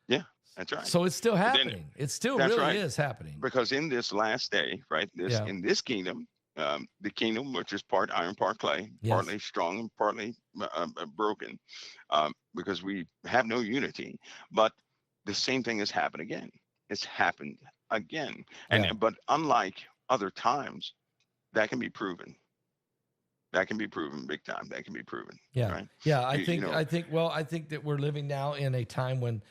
Yeah, that's right. So it's still happening. It still really is happening. Because in this last day, right? In this kingdom, the kingdom which is part iron, part clay, partly strong and partly broken, because we have no unity, but the same thing has happened again. It's happened again. But unlike other times, that can be proven. That can be proven big time. That can be proven. Yeah. Right? Yeah. I think that we're living now in a time when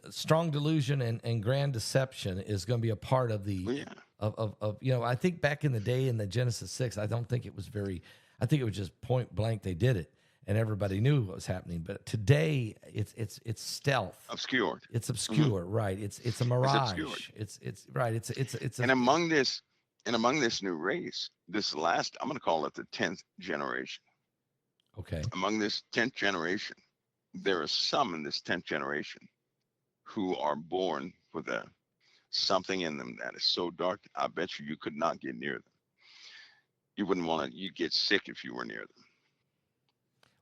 strong delusion and grand deception is going to be a part of the, I think back in the day in the Genesis 6, I think it was just point blank. They did it. And everybody knew what was happening, but today it's stealth, obscured. It's obscure, right? It's a mirage. It's right. It's and among this new race, this last, I'm going to call it the 10th generation. Okay. Among this 10th generation, there are some in this 10th generation who are born with something in them that is so dark. I bet you could not get near them. You wouldn't want to. You'd get sick if you were near them.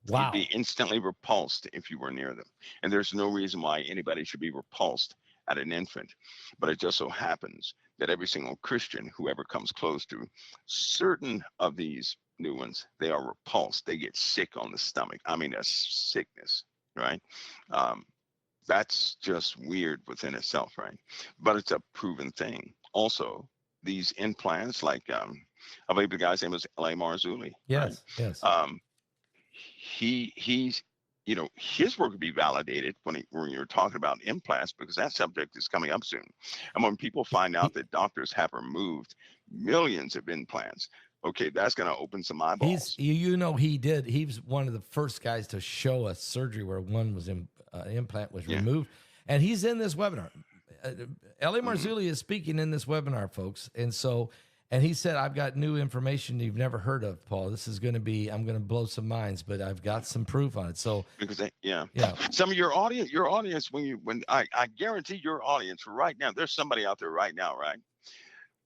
Wow. You'd be instantly repulsed if you were near them. And there's no reason why anybody should be repulsed at an infant. But it just so happens that every single Christian who ever comes close to certain of these new ones, they are repulsed. They get sick on the stomach. I mean, a sickness, right? That's just weird within itself, right? But it's a proven thing. Also, these implants, like I believe the guy's name was L.A. Marzulli. Yes, right? yes. He's his work would be validated when you're talking about implants, because that subject is coming up soon. And when people find out that doctors have removed millions of implants, Okay, that's going to open some He's, eyeballs. you know, he was one of the first guys to show us surgery where one was implant was Yeah. removed. And he's in this webinar. Ellie Mhm. Marzulli is speaking in this webinar, folks. And he said, I've got new information you've never heard of, Paul. This is going to be, I'm going to blow some minds, but I've got some proof on it. So, Because yeah, yeah. some of your audience, when I guarantee your audience right now, there's somebody out there right now, right?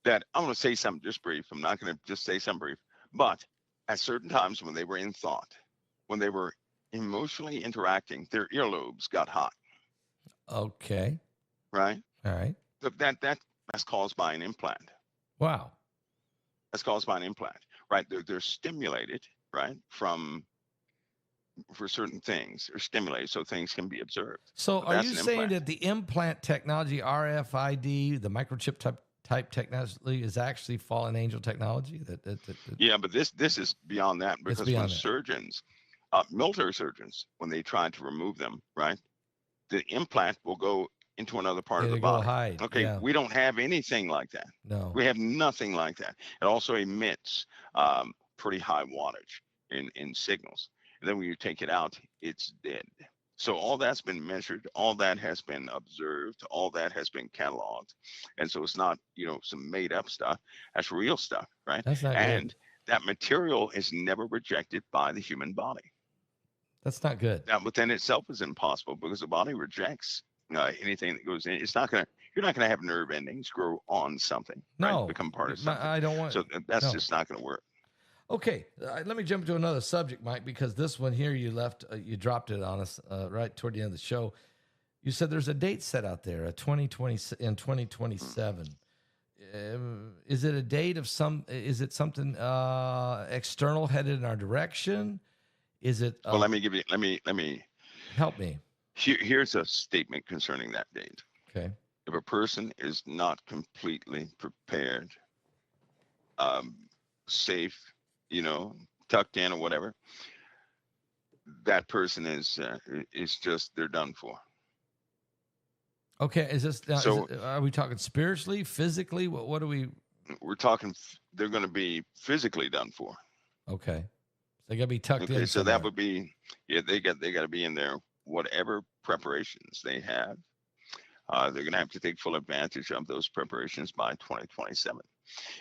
That I'm going to say something just brief. I'm not going to just say something brief, but at certain times when they were in thought, when they were emotionally interacting, their earlobes got hot, Okay. right? All right. That's caused by an implant. Wow. That's caused by an implant, right? They're stimulated, right, for certain things. They're stimulated so things can be observed. So But are that's you an saying implant. that the implant technology, RFID, the microchip type technology is actually fallen angel technology? That Yeah, but this is beyond that, it's because when beyond that. surgeons, military surgeons, when they try to remove them, right, the implant will go into another part of the It'll go body. hide. Okay, Yeah. we don't have anything like that. No. We have nothing like that. It also emits pretty high wattage in signals. And then when you take it out, it's dead. So all that's been measured, all that has been observed, all that has been cataloged. And so it's not, some made up stuff. That's real stuff, right? That's not good. And that material is never rejected by the human body. That's not good. That within itself is impossible, because the body rejects anything that goes in. You're not gonna have nerve endings grow on something, right? No. Become part of something. I don't want. So that's No. just not gonna work. Okay, let me jump to another subject, Mike, because this one here you dropped it on us right toward the end of the show. You said there's a date set out there, a 2020 in 2027. Is it a date of is it something external headed in our direction? Is it? Well, let me Help me. here's a statement concerning that date. Okay. If a person is not completely prepared, safe, tucked in or whatever, that person is just, they're done for. Okay. Is this? So are we talking spiritually, physically? What are we? we're talking, they're going to be physically done for. Okay. They gotta be tucked in. Okay, so somewhere. that would be, yeah, they got to be in there, whatever preparations they have. They're going to have to take full advantage of those preparations by 2027,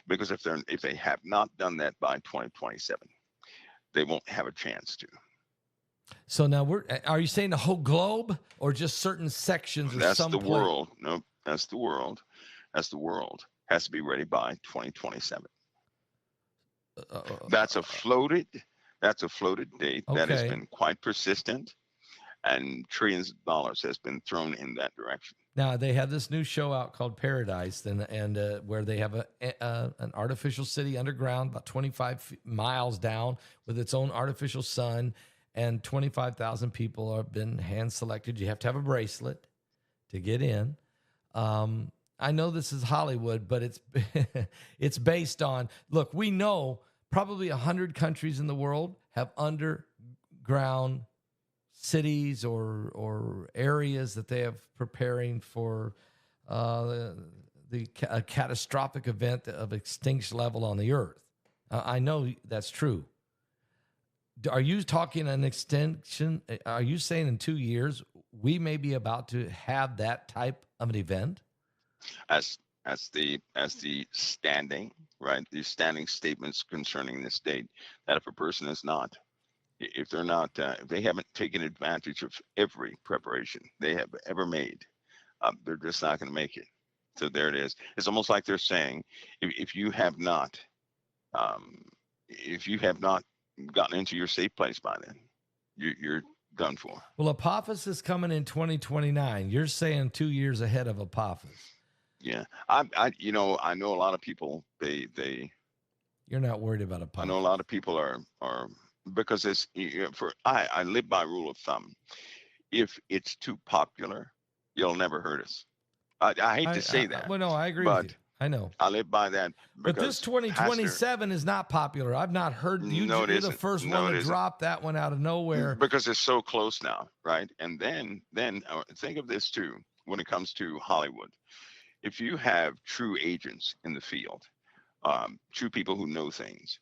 because if they have not done that by 2027, they won't have a chance to. So now are you saying the whole globe or just certain sections or That's some the place? world. No, that's the world. That's the world. Has to be ready by 2027. That's a floated date that has Okay. been quite persistent, and trillions of dollars has been thrown in that direction. Now they have this new show out called Paradise, and where they have an artificial city underground, about 25 miles down, with its own artificial sun, and 25,000 people have been hand selected. You have to have a bracelet to get in. I know this is Hollywood, but it's it's based on. Look, we know probably 100 countries in the world have underground cities or areas that they have preparing for a catastrophic event of extinction level on the earth. I know that's true. Are you talking an extinction? Are you saying in 2 years we may be about to have that type of an event? As the standing, right? These standing statements concerning this date, that if a person is not, if they're not, if they haven't taken advantage of every preparation they have ever made, they're just not going to make it. So there it is. It's almost like they're saying, if you have not, gotten into your safe place by then, you're done for. Well, Apophis is coming in 2029. You're saying 2 years ahead of Apophis. Yeah, I know a lot of people. You're not worried about Apophis. I know a lot of people are because it's I live by rule of thumb. If it's too popular, you'll never hurt us. I hate to say that. Well, no, I agree with you. I know. I live by that. But this 2027 is not popular. I've not heard you. No, You're the first one to drop that one out of nowhere. Because it's so close now, right? And then think of this too when it comes to Hollywood. If you have true agents in the field, true people who know things,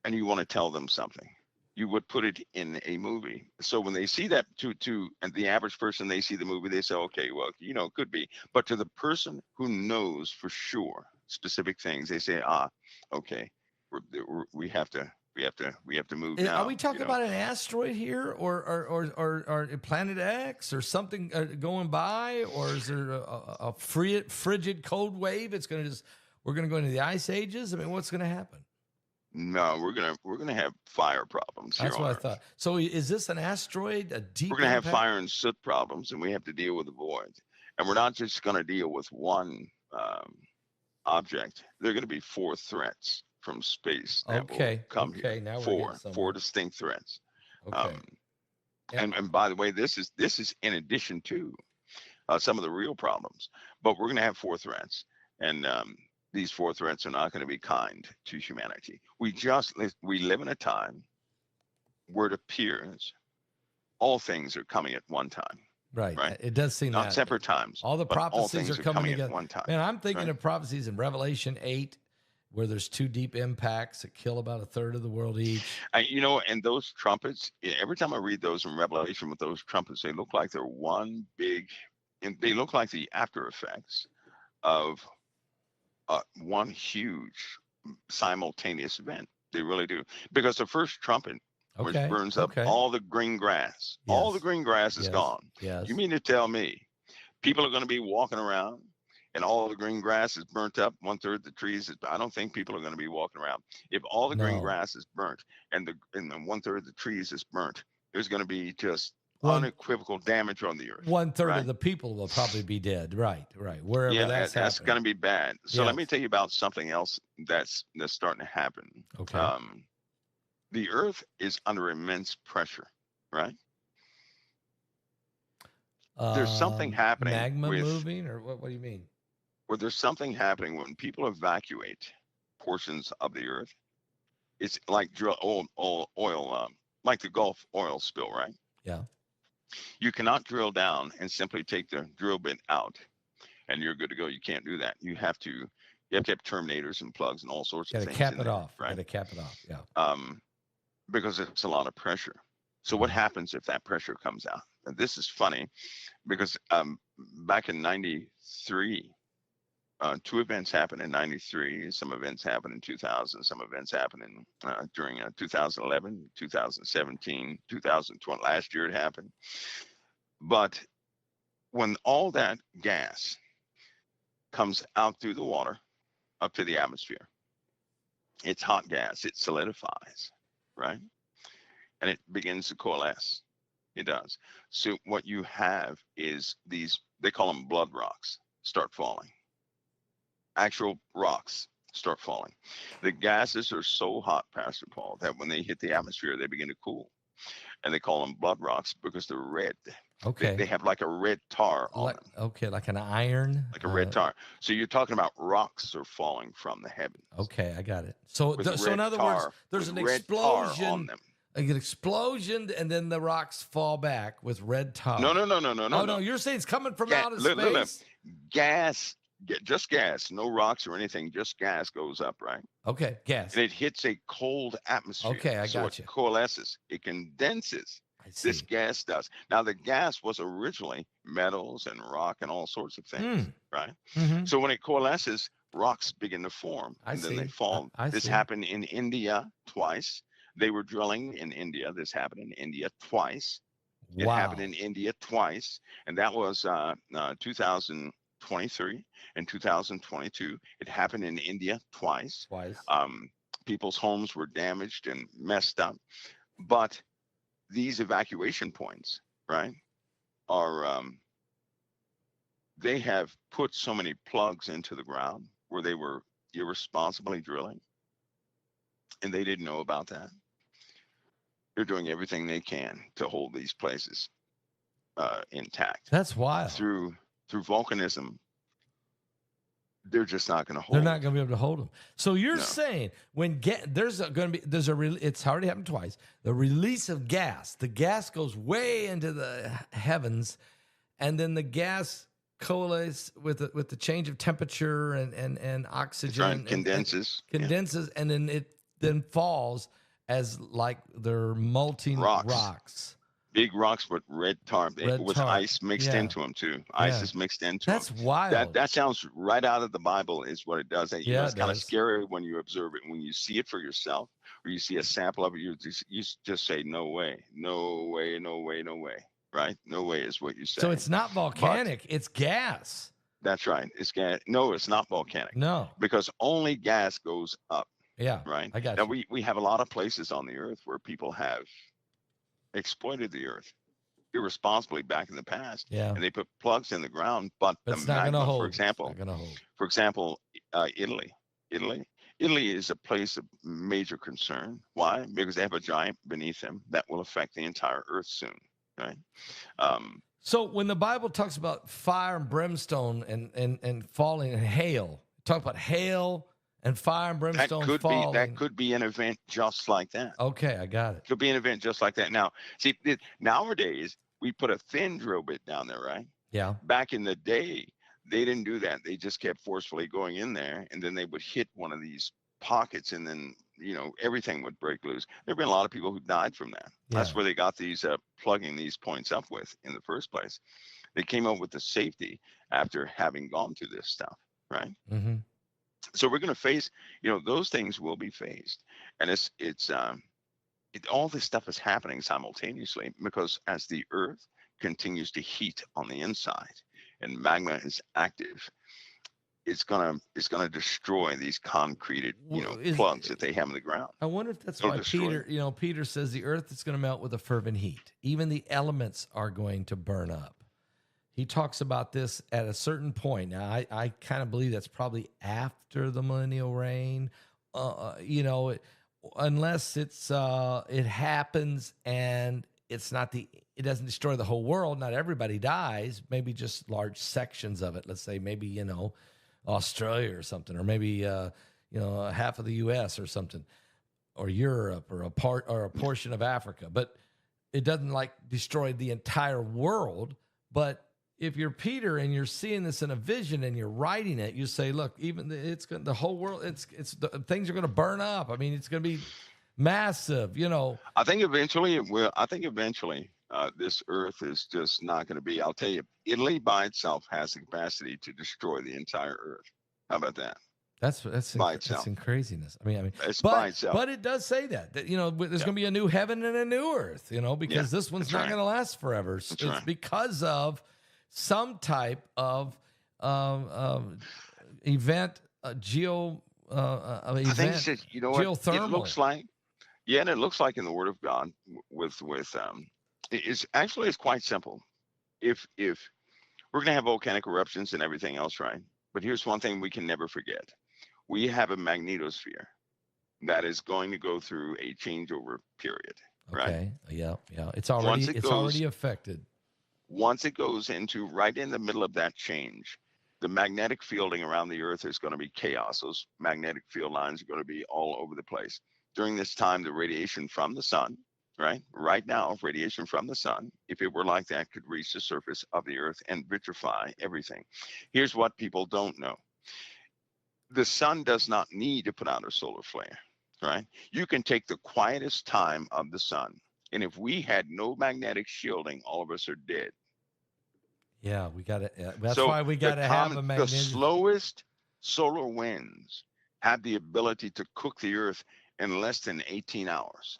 and you want to tell them something, you would put it in a movie. So when they see that, and the average person, they see the movie, they say, okay, well, it could be. But to the person who knows for sure specific things, they say, okay, we have to move now. Are we talking about an asteroid here, or Planet X, or something going by, or is there a frigid cold wave? We're gonna go into the ice ages. I mean, what's gonna happen? No, we're gonna have fire problems. That's what I thought. So is this an asteroid? A deep? We're gonna have fire and soot problems, and we have to deal with the void. And we're not just gonna deal with one object. There are gonna be 4 threats from space that will come here. Now four distinct threats. Okay. And by the way, this is in addition to some of the real problems. But we're gonna have 4 threats, and these 4 threats are not going to be kind to humanity. We live in a time where it appears all things are coming at one time. Right. It does seem not separate times. All the prophecies are coming together at one time. Man, I'm thinking of prophecies in Revelation 8, where there's 2 deep impacts that kill about a third of the world each. And those trumpets, every time I read those in Revelation with those trumpets, they look like they're one big, and they look like the after effects of one huge simultaneous event. They really do. Because the first trumpet, which burns up all the green grass. Yes. All the green grass is gone. Yes. You mean to tell me people are going to be walking around and all the green grass is burnt up, 1/3 of the trees I don't think people are going to be walking around. If all the green grass is burnt and the 1/3 of the trees is burnt, there's going to be just unequivocal damage on the earth. 1/3 of the people will probably be dead. Right. Wherever that's going to be bad. So let me tell you about something else that's starting to happen. Okay. The earth is under immense pressure, right? There's something happening. Magma moving, or what do you mean? Well, there's something happening when people evacuate portions of the earth. It's like oil, like the Gulf oil spill, right? Yeah. You cannot drill down and simply take the drill bit out and you're good to go. You can't do that. You have to have terminators and plugs and all sorts of things. Got to cap it off. Right. Got to cap it off. Yeah. Because it's a lot of pressure. So what happens if that pressure comes out? And this is funny because back in 93, 2 events happened in 93. Some events happened in 2000. Some events happened during 2011, 2017, 2020. Last year it happened. But when all that gas comes out through the water up to the atmosphere, it's hot gas. It solidifies, right? And it begins to coalesce. It does. So what you have is these, they call them blood rocks, start falling. Actual rocks start falling. The gases are so hot, Pastor Paul, that when they hit the atmosphere, they begin to cool. And they call them blood rocks because they're red. Okay. They have like a red tar on them. Okay, like an iron. Like a red tar. So you're talking about rocks are falling from the heavens. Okay, I got it. So in other words, there's an explosion on them. An explosion, and then the rocks fall back with red tar. No. Oh, no, you're saying it's coming from outer space? Look. Gas, just gas, no rocks or anything, just gas goes up, right? Okay, gas. And it hits a cold atmosphere. Okay, I got you. It coalesces. It condenses. This gas does. Now, the gas was originally metals and rock and all sorts of things, right? Mm-hmm. So when it coalesces, rocks begin to form, and then they fall. This happened in India twice. They were drilling in India. This happened in India twice. Wow. It happened in India twice, and that was 2023 and 2022. It happened in India twice. People's homes were damaged and messed up, but these evacuation points, right, are they have put so many plugs into the ground where they were irresponsibly drilling, and they didn't know about that. They're doing everything they can to hold these places intact. That's wild. Through volcanism, they're just not going to hold. They're not going to be able to hold them. So you're saying there's it's already happened twice. The release of gas, the gas goes way into the heavens, and then the gas coalesces with the change of temperature and oxygen. Condenses. And then it then falls as like they're molten rocks. Big rocks with red tar, with ice mixed Yeah. into them too. Ice is mixed into That's them. wild. That sounds right out of the Bible is what it does. And, Yeah, it's it kind of does. scary when you observe it. When you see it for yourself or you see a sample of it, you just say, no way, no way, no way, no way. Right? No way is what you say. So it's not volcanic, it's gas. That's right. It's gas. No, it's not volcanic. No. Because only gas goes up. Yeah. Right? I got now, you. we have a lot of places on the earth where people have exploited the earth irresponsibly back in the past. Yeah. And they put plugs in the ground, but the it's not magma, gonna hold. for example, Italy. Italy is a place of major concern. Why? Because they have a giant beneath them that will affect the entire earth soon. Right? So when the Bible talks about fire and brimstone and falling and hail, talk about hail and fire and brimstone falling. That could be an event just like that. Okay, I got it. Could be an event just like that. Now, see, nowadays we put a thin drill bit down there, right? Yeah. Back in the day, they didn't do that. They just kept forcefully going in there, and then they would hit one of these pockets, and then everything would break loose. There've been a lot of people who died from that. Yeah. That's where they got these plugging these points up with in the first place. They came up with the safety after having gone through this stuff, right? Mm-hmm. So we're going to face, those things will be faced, and all this stuff is happening simultaneously because as the Earth continues to heat on the inside and magma is active, it's gonna destroy these concreted plugs that they have in the ground. I wonder if that's why Peter says the Earth is going to melt with a fervent heat. Even the elements are going to burn up. He talks about this at a certain point. Now, I kind of believe that's probably after the millennial reign, unless it happens and it doesn't destroy the whole world. Not everybody dies. Maybe just large sections of it. Let's say maybe Australia or something, or maybe half of the U.S. or something, or Europe, or a portion of Africa. But it doesn't destroy the entire world. But if you're Peter and you're seeing this in a vision and you're writing it, you say, look, even the whole world, things are going to burn up. I mean, it's going to be massive, I think eventually it will. I think eventually this earth is just not going to be. I'll tell you, Italy by itself has the capacity to destroy the entire earth. How about that? That's in craziness. I mean, it's by itself. But it does say that there's going to be a new heaven and a new earth, because this one's not going to last forever. It's because of some type of event, geothermal. I think geothermal. It looks like, and it looks like in the Word of God it's quite simple. If we're going to have volcanic eruptions and everything else, right? But here's one thing we can never forget: we have a magnetosphere that is going to go through a changeover period. Right? Okay. Yeah. It's already affected. Once it goes into right in the middle of that change, the magnetic fielding around the earth is going to be chaos. Those magnetic field lines are going to be all over the place. During this time, the radiation from the sun, right now, radiation from the sun, if it were like that, could reach the surface of the earth and vitrify everything. Here's what people don't know. The sun does not need to put out a solar flare, right? You can take the quietest time of the sun, and if we had no magnetic shielding, all of us are dead. Yeah, we got to. That's why we got to have a magnetic. The slowest solar winds have the ability to cook the earth in less than 18 hours.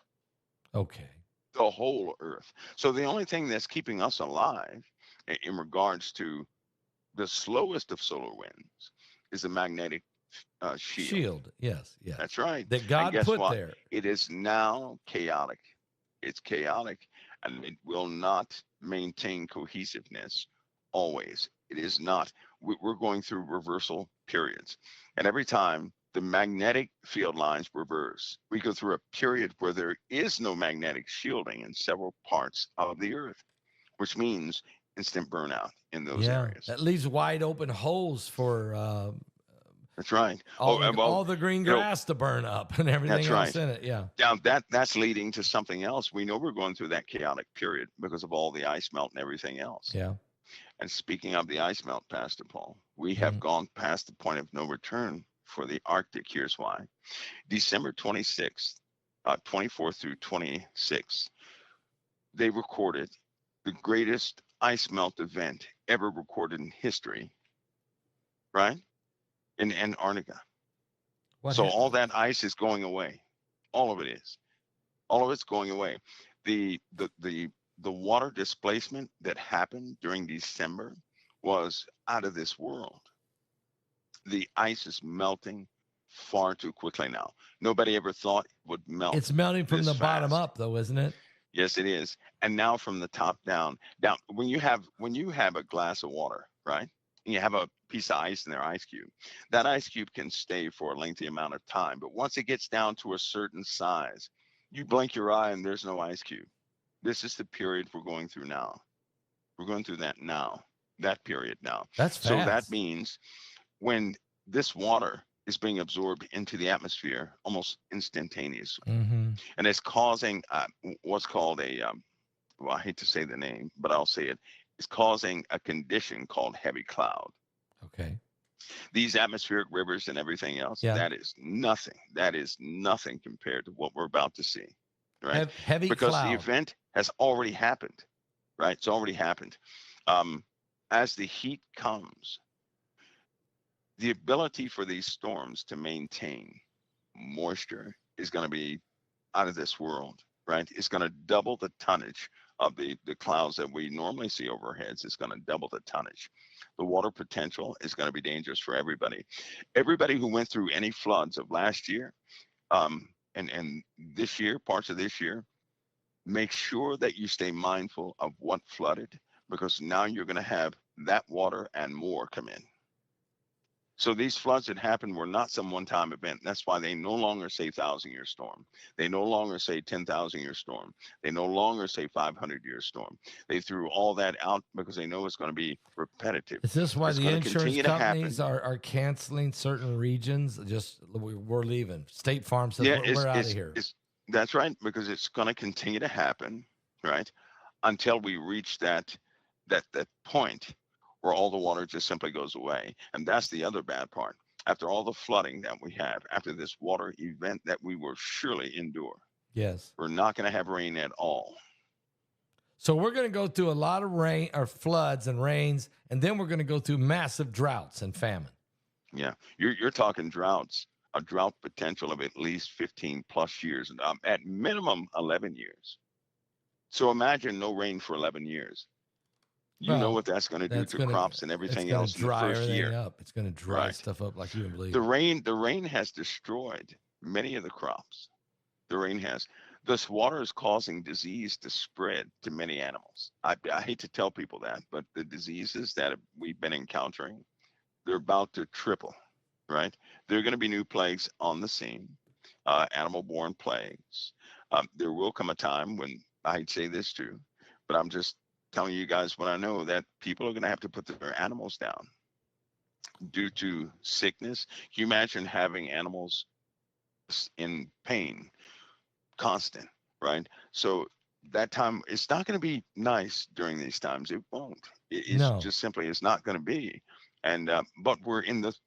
Okay. The whole earth. So the only thing that's keeping us alive in regards to the slowest of solar winds is the magnetic shield. Yes. That's right. That God put there. It is now chaotic. It's chaotic, and it will not maintain cohesiveness always. It is not. We're going through reversal periods, and every time the magnetic field lines reverse, we go through a period where there is no magnetic shielding in several parts of the earth, which means instant burnout in those areas. That leaves wide open holes for that's right. All the green grass to burn up and everything else in it. Yeah. Now that's leading to something else. We know we're going through that chaotic period because of all the ice melt and everything else. Yeah. And speaking of the ice melt, Pastor Paul, we have gone past the point of no return for the Arctic. Here's why. December 26th, 24 through 26th, they recorded the greatest ice melt event ever recorded in history, right? In Antarctica. What So all happened? that ice is going away. All of it is. All of it's going away. The the the the water displacement that happened during December was out of this world. The ice is melting far too quickly now. Nobody ever thought it would melt It's melting from this the bottom fast. up, though, isn't it? Yes, it is. And now from the top down. Now, when you have a glass of water, right? And you have a piece of ice in their ice cube. That ice cube can stay for a lengthy amount of time, but once it gets down to a certain size, you blink your eye and there's no ice cube. This is the period we're going through now. We're going through that now. That period now. That's So that fast. means when this water is being absorbed into the atmosphere almost instantaneously, Mm-hmm. and it's causing what's called well, I hate to say the name, but I'll say it. It's causing a condition called heavy cloud. Okay. These atmospheric rivers and everything else, Yeah. that is nothing. That is nothing compared to what we're about to see, right? Heavy Because the cloud. event has already happened, right? It's already happened. Um, as the heat comes, the ability for these storms to maintain moisture is going to be out of this world, right? It's going to double the tonnage of the clouds that we normally see over our heads. It's going to double the tonnage. The water potential is going to be dangerous for everybody. Everybody who went through any floods of last year, and this year, parts of this year, make sure that you stay mindful of what flooded, because now you're going to have that water and more come in. So these floods that happened were not some one-time event. That's why they no longer say 1,000-year storm. They no longer say 10,000-year storm. They no longer say 500-year storm. They threw all that out because they know it's going to be repetitive. Is this why It's the going to insurance continue to companies happen. are canceling certain regions? Just we're leaving. State Farm says Yeah, we're out of here. that's right, because it's going to continue to happen, right, until we reach that point where all the water just simply goes away. And that's the other bad part. After all the flooding that we have, after this water event that we will surely endure, Yes. we're not going to have rain at all. So we're going to go through a lot of rain or floods and rains, and then we're going to go through massive droughts and famine. Yeah, you're talking droughts, a drought potential of at least 15 plus years, at minimum 11 years. So imagine no rain for 11 years. You know Well, what that's going to do that's to going to crops and it's everything going to else in the dry first everything year, up. It's going to dry right? stuff up like you wouldn't believe. The rain has destroyed many of the crops. The rain has. This water is causing disease to spread to many animals. I hate to tell people that, but the diseases that we've been encountering, they're about to triple, right? There are going to be new plagues on the scene, animal-borne plagues. There will come a time when I'd say this too, but I'm just telling you guys what I know, that people are going to have to put their animals down due to sickness. Can you imagine having animals in pain, constant, right? So that time, it's not going to be nice during these times. It won't. It's No. just simply, it's not going to be. And but we're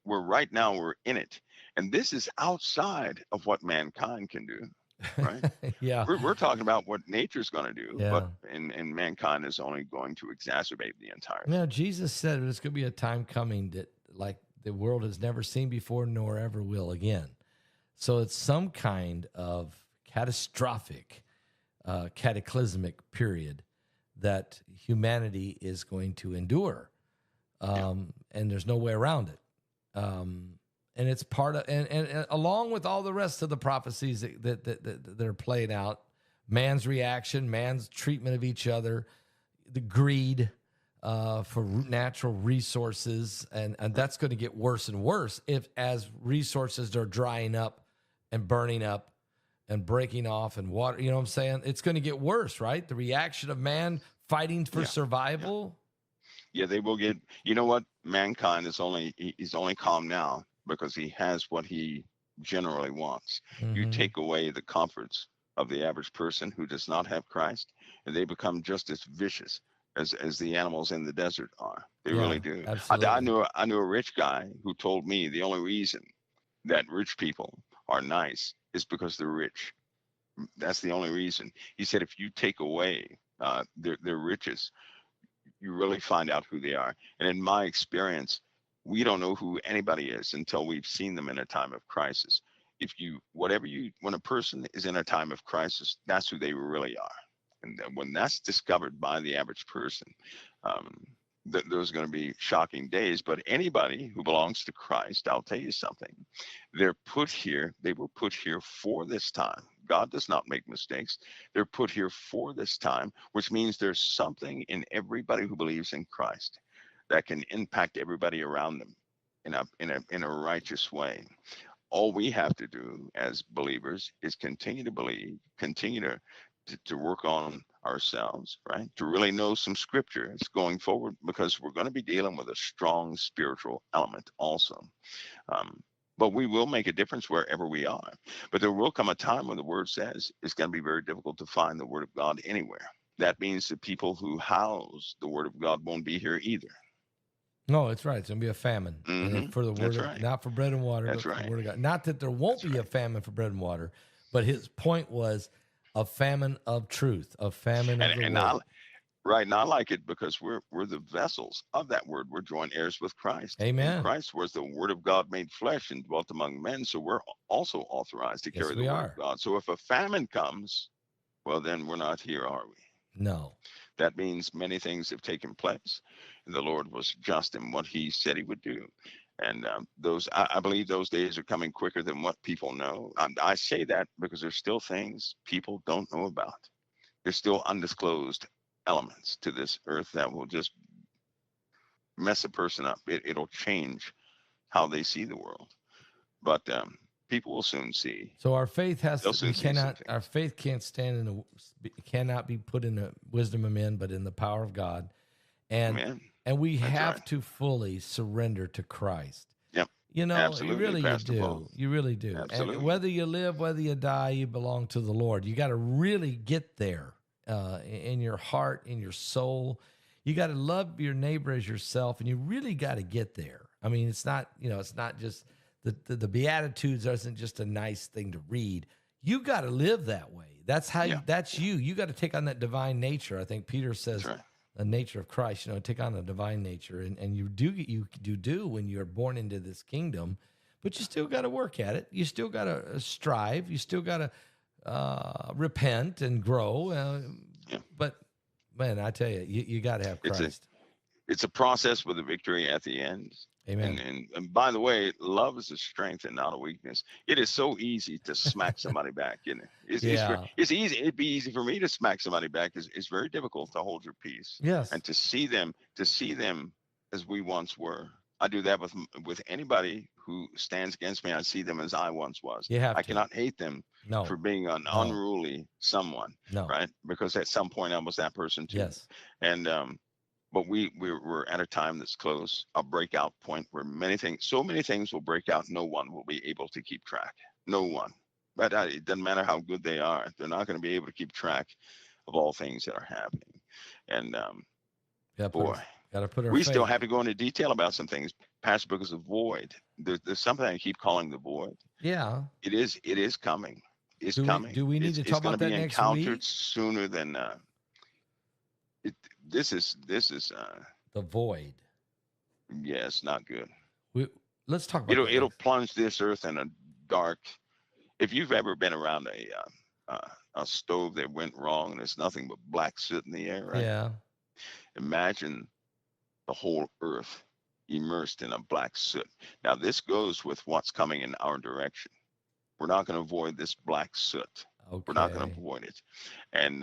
right now, we're in it, and this is outside of what mankind can do, right? Yeah. We're talking about what nature's going to do, but Yeah. and mankind is only going to exacerbate the entire thing. Now, Jesus said there's going to be a time coming that like the world has never seen before nor ever will again. So it's some kind of catastrophic, cataclysmic period that humanity is going to endure. And there's no way around it. And it's part of, and along with all the rest of the prophecies that are played out, man's reaction, man's treatment of each other, the greed for natural resources, and that's going to get worse and worse as resources are drying up and burning up and breaking off and water. You know what I'm saying? It's going to get worse, right? The reaction of man fighting for Yeah, survival. yeah, they will get. You know what? Mankind he's only calm now because he has what he generally wants. You Mm-hmm. take away the comforts of the average person who does not have Christ, and they become just as vicious as the animals in the desert are. They Yeah, really do. absolutely. I knew a rich guy who told me the only reason that rich people are nice is because they're rich. That's the only reason. He said, if you take away their riches, you really find out who they are. And in my experience, we don't know who anybody is until we've seen them in a time of crisis. If you, whatever you, when a person is in a time of crisis, that's who they really are. And then when that's discovered by the average person, um, those are going to be shocking days. But anybody who belongs to Christ, I'll tell you something, they're put here, they were put here for this time. God does not make mistakes. They're put here for this time, which means there's something in everybody who believes in Christ that can impact everybody around them in a righteous way. All we have to do as believers is continue to believe, continue to work on ourselves, right? To really know some scriptures going forward, because we're going to be dealing with a strong spiritual element also. Um, but we will make a difference wherever we are. But there will come a time when the word says it's going to be very difficult to find the word of God anywhere. That means the people who house the word of God won't be here either. No, it's right. It's going to be a famine. And Hmm. for the word That's of, right. not for bread and water, That's but for right. the word of God. Not that there won't That's be a right. famine for bread and water, but his point was a famine of truth, a famine of the And word. right now, I like it because we're the vessels of that word. We're joint heirs with Christ, and Amen. Christ was the Word of God made flesh and dwelt among men. So we're also authorized to Yes, carry the we Word of are. God. So if a famine comes, well, then we're not here, are we? No. That means many things have taken place, and the Lord was just in what He said He would do. And I believe those days are coming quicker than what people know. I say that because there's still things people don't know about. There's still undisclosed elements to this earth that will just mess a person up. It'll change how they see the world. But people will soon see. So our faith has They'll to, we soon see some cannot, our things. faith can't stand in cannot be put in the wisdom of men, but in the power of God. And, Amen. and we That's have right. to fully surrender to Christ. Yep. You know, Absolutely, you Pastor Paul. do. You really do. And Absolutely. whether you live, whether you die, you belong to the Lord. You got to really get there in your heart, in your soul. You got to love your neighbor as yourself, and you really got to get there. I mean, it's not, it's not just the Beatitudes isn't just a nice thing to read. You got to live that way. That's how Yeah. that's you. You got to take on that divine nature. I think Peter That's says right. the nature of Christ, take on the divine nature. And you do when you're born into this kingdom, but you still got to work at it. You still got to strive. You still got to repent and grow. Yeah. But man, I tell you, you got to have It's a Christ. it's a process with a victory at the end. Amen. And by the way, love is a strength and not a weakness. It is so easy to smack somebody back, isn't it? Yeah. It's easy. It'd be easy for me to smack somebody back. It's very difficult to hold your peace Yes. and to see them as we once were. I do that with anybody who stands against me. I see them as I once was. You have I to. cannot hate them for No. being an No. unruly someone, No. right? Because at some point I was that person too. Yes. And but we're at a time that's close, a breakout point where so many things will break out. No one will be able to keep track. No one. But it doesn't matter how good they are. They're not going to be able to keep track of all things that are happening. And boy, Got to put our we still faith. have to go into detail about some things, Pastor, because of void. There's something I keep calling the void. Yeah. It is coming. It's Do we coming. do we need to It's talk going about to that be next encountered week? sooner than it. This is The void. yeah, it's not good. We let's talk about that It'll next. plunge this earth in a dark. If you've ever been around a stove that went wrong and there's nothing but black soot in the air, right? Yeah. Imagine the whole earth immersed in a black soot. Now this goes with what's coming in our direction. We're not going to avoid this black soot. We're not going to Okay. avoid it, and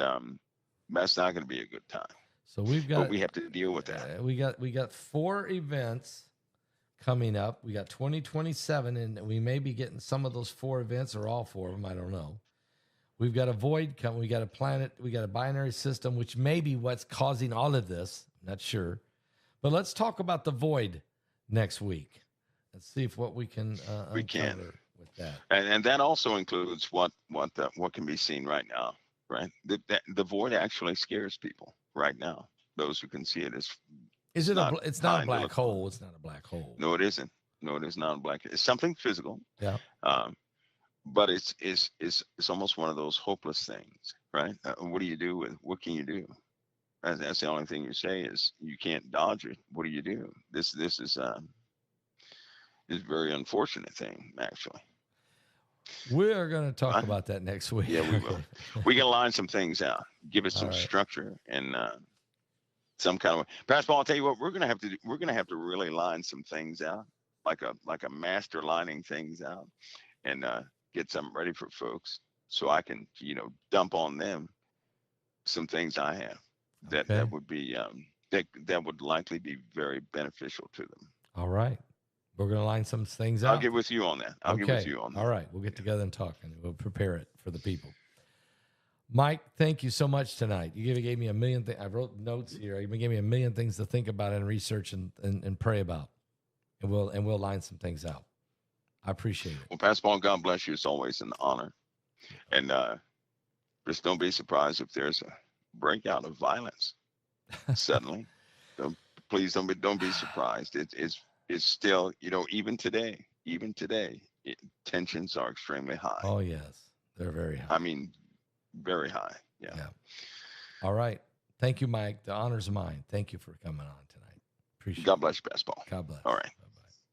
that's not going to be a good time. So we've But got we have to deal with that. we got 4 events coming up. We got 2027, and we may be getting some of those 4 events or all 4 of them. I don't know. We've got a void coming. We got a planet. We got a binary system, which may be what's causing all of this. Not sure. But let's talk about the void next week. Let's see if what we can We can. uncover with that. And that also includes what can be seen right now, right? The void actually scares people right now. Those who can see it is Is it's it not it's not a kind to black look upon. hole? It's not a black hole. No, it isn't. No, it is not a blanket. It's something physical. Yeah. Um, but it's almost one of those hopeless things, right? What do you do with? What can you do? That's the only thing you say is you can't dodge it. What do you do? This is a very unfortunate thing, actually. We are going to talk Right? about that next week. Yeah, we will. We can line some things out, give it All some right. structure and some kind of. Pastor Paul, I'll tell you what, we're gonna have to do. We're gonna have to really line some things out, like a master lining things out, and get something ready for folks, so I can dump on them some things I have Okay. that would be that would likely be very beneficial to them. All right. We're going to line some things I'll out. get with you on that. I'll get with Okay. you on that. All right. We'll get together and talk, and we'll prepare it for the people. Mike, thank you so much tonight. You gave me a million things. I wrote notes here. You gave me a million things to think about and research and pray about, and we'll line some things out. I appreciate it. Well, Pastor Paul, God bless you. It's always an honor, and just don't be surprised if there's a breakout of violence suddenly. Don't, please don't be surprised. It's still even today tensions are extremely high. Oh yes, they're very high. I mean, very high. Yeah. All right. Thank you, Mike. The honor's mine. Thank you for coming on tonight. Appreciate it. God bless you, Pastor Paul. God bless. All right.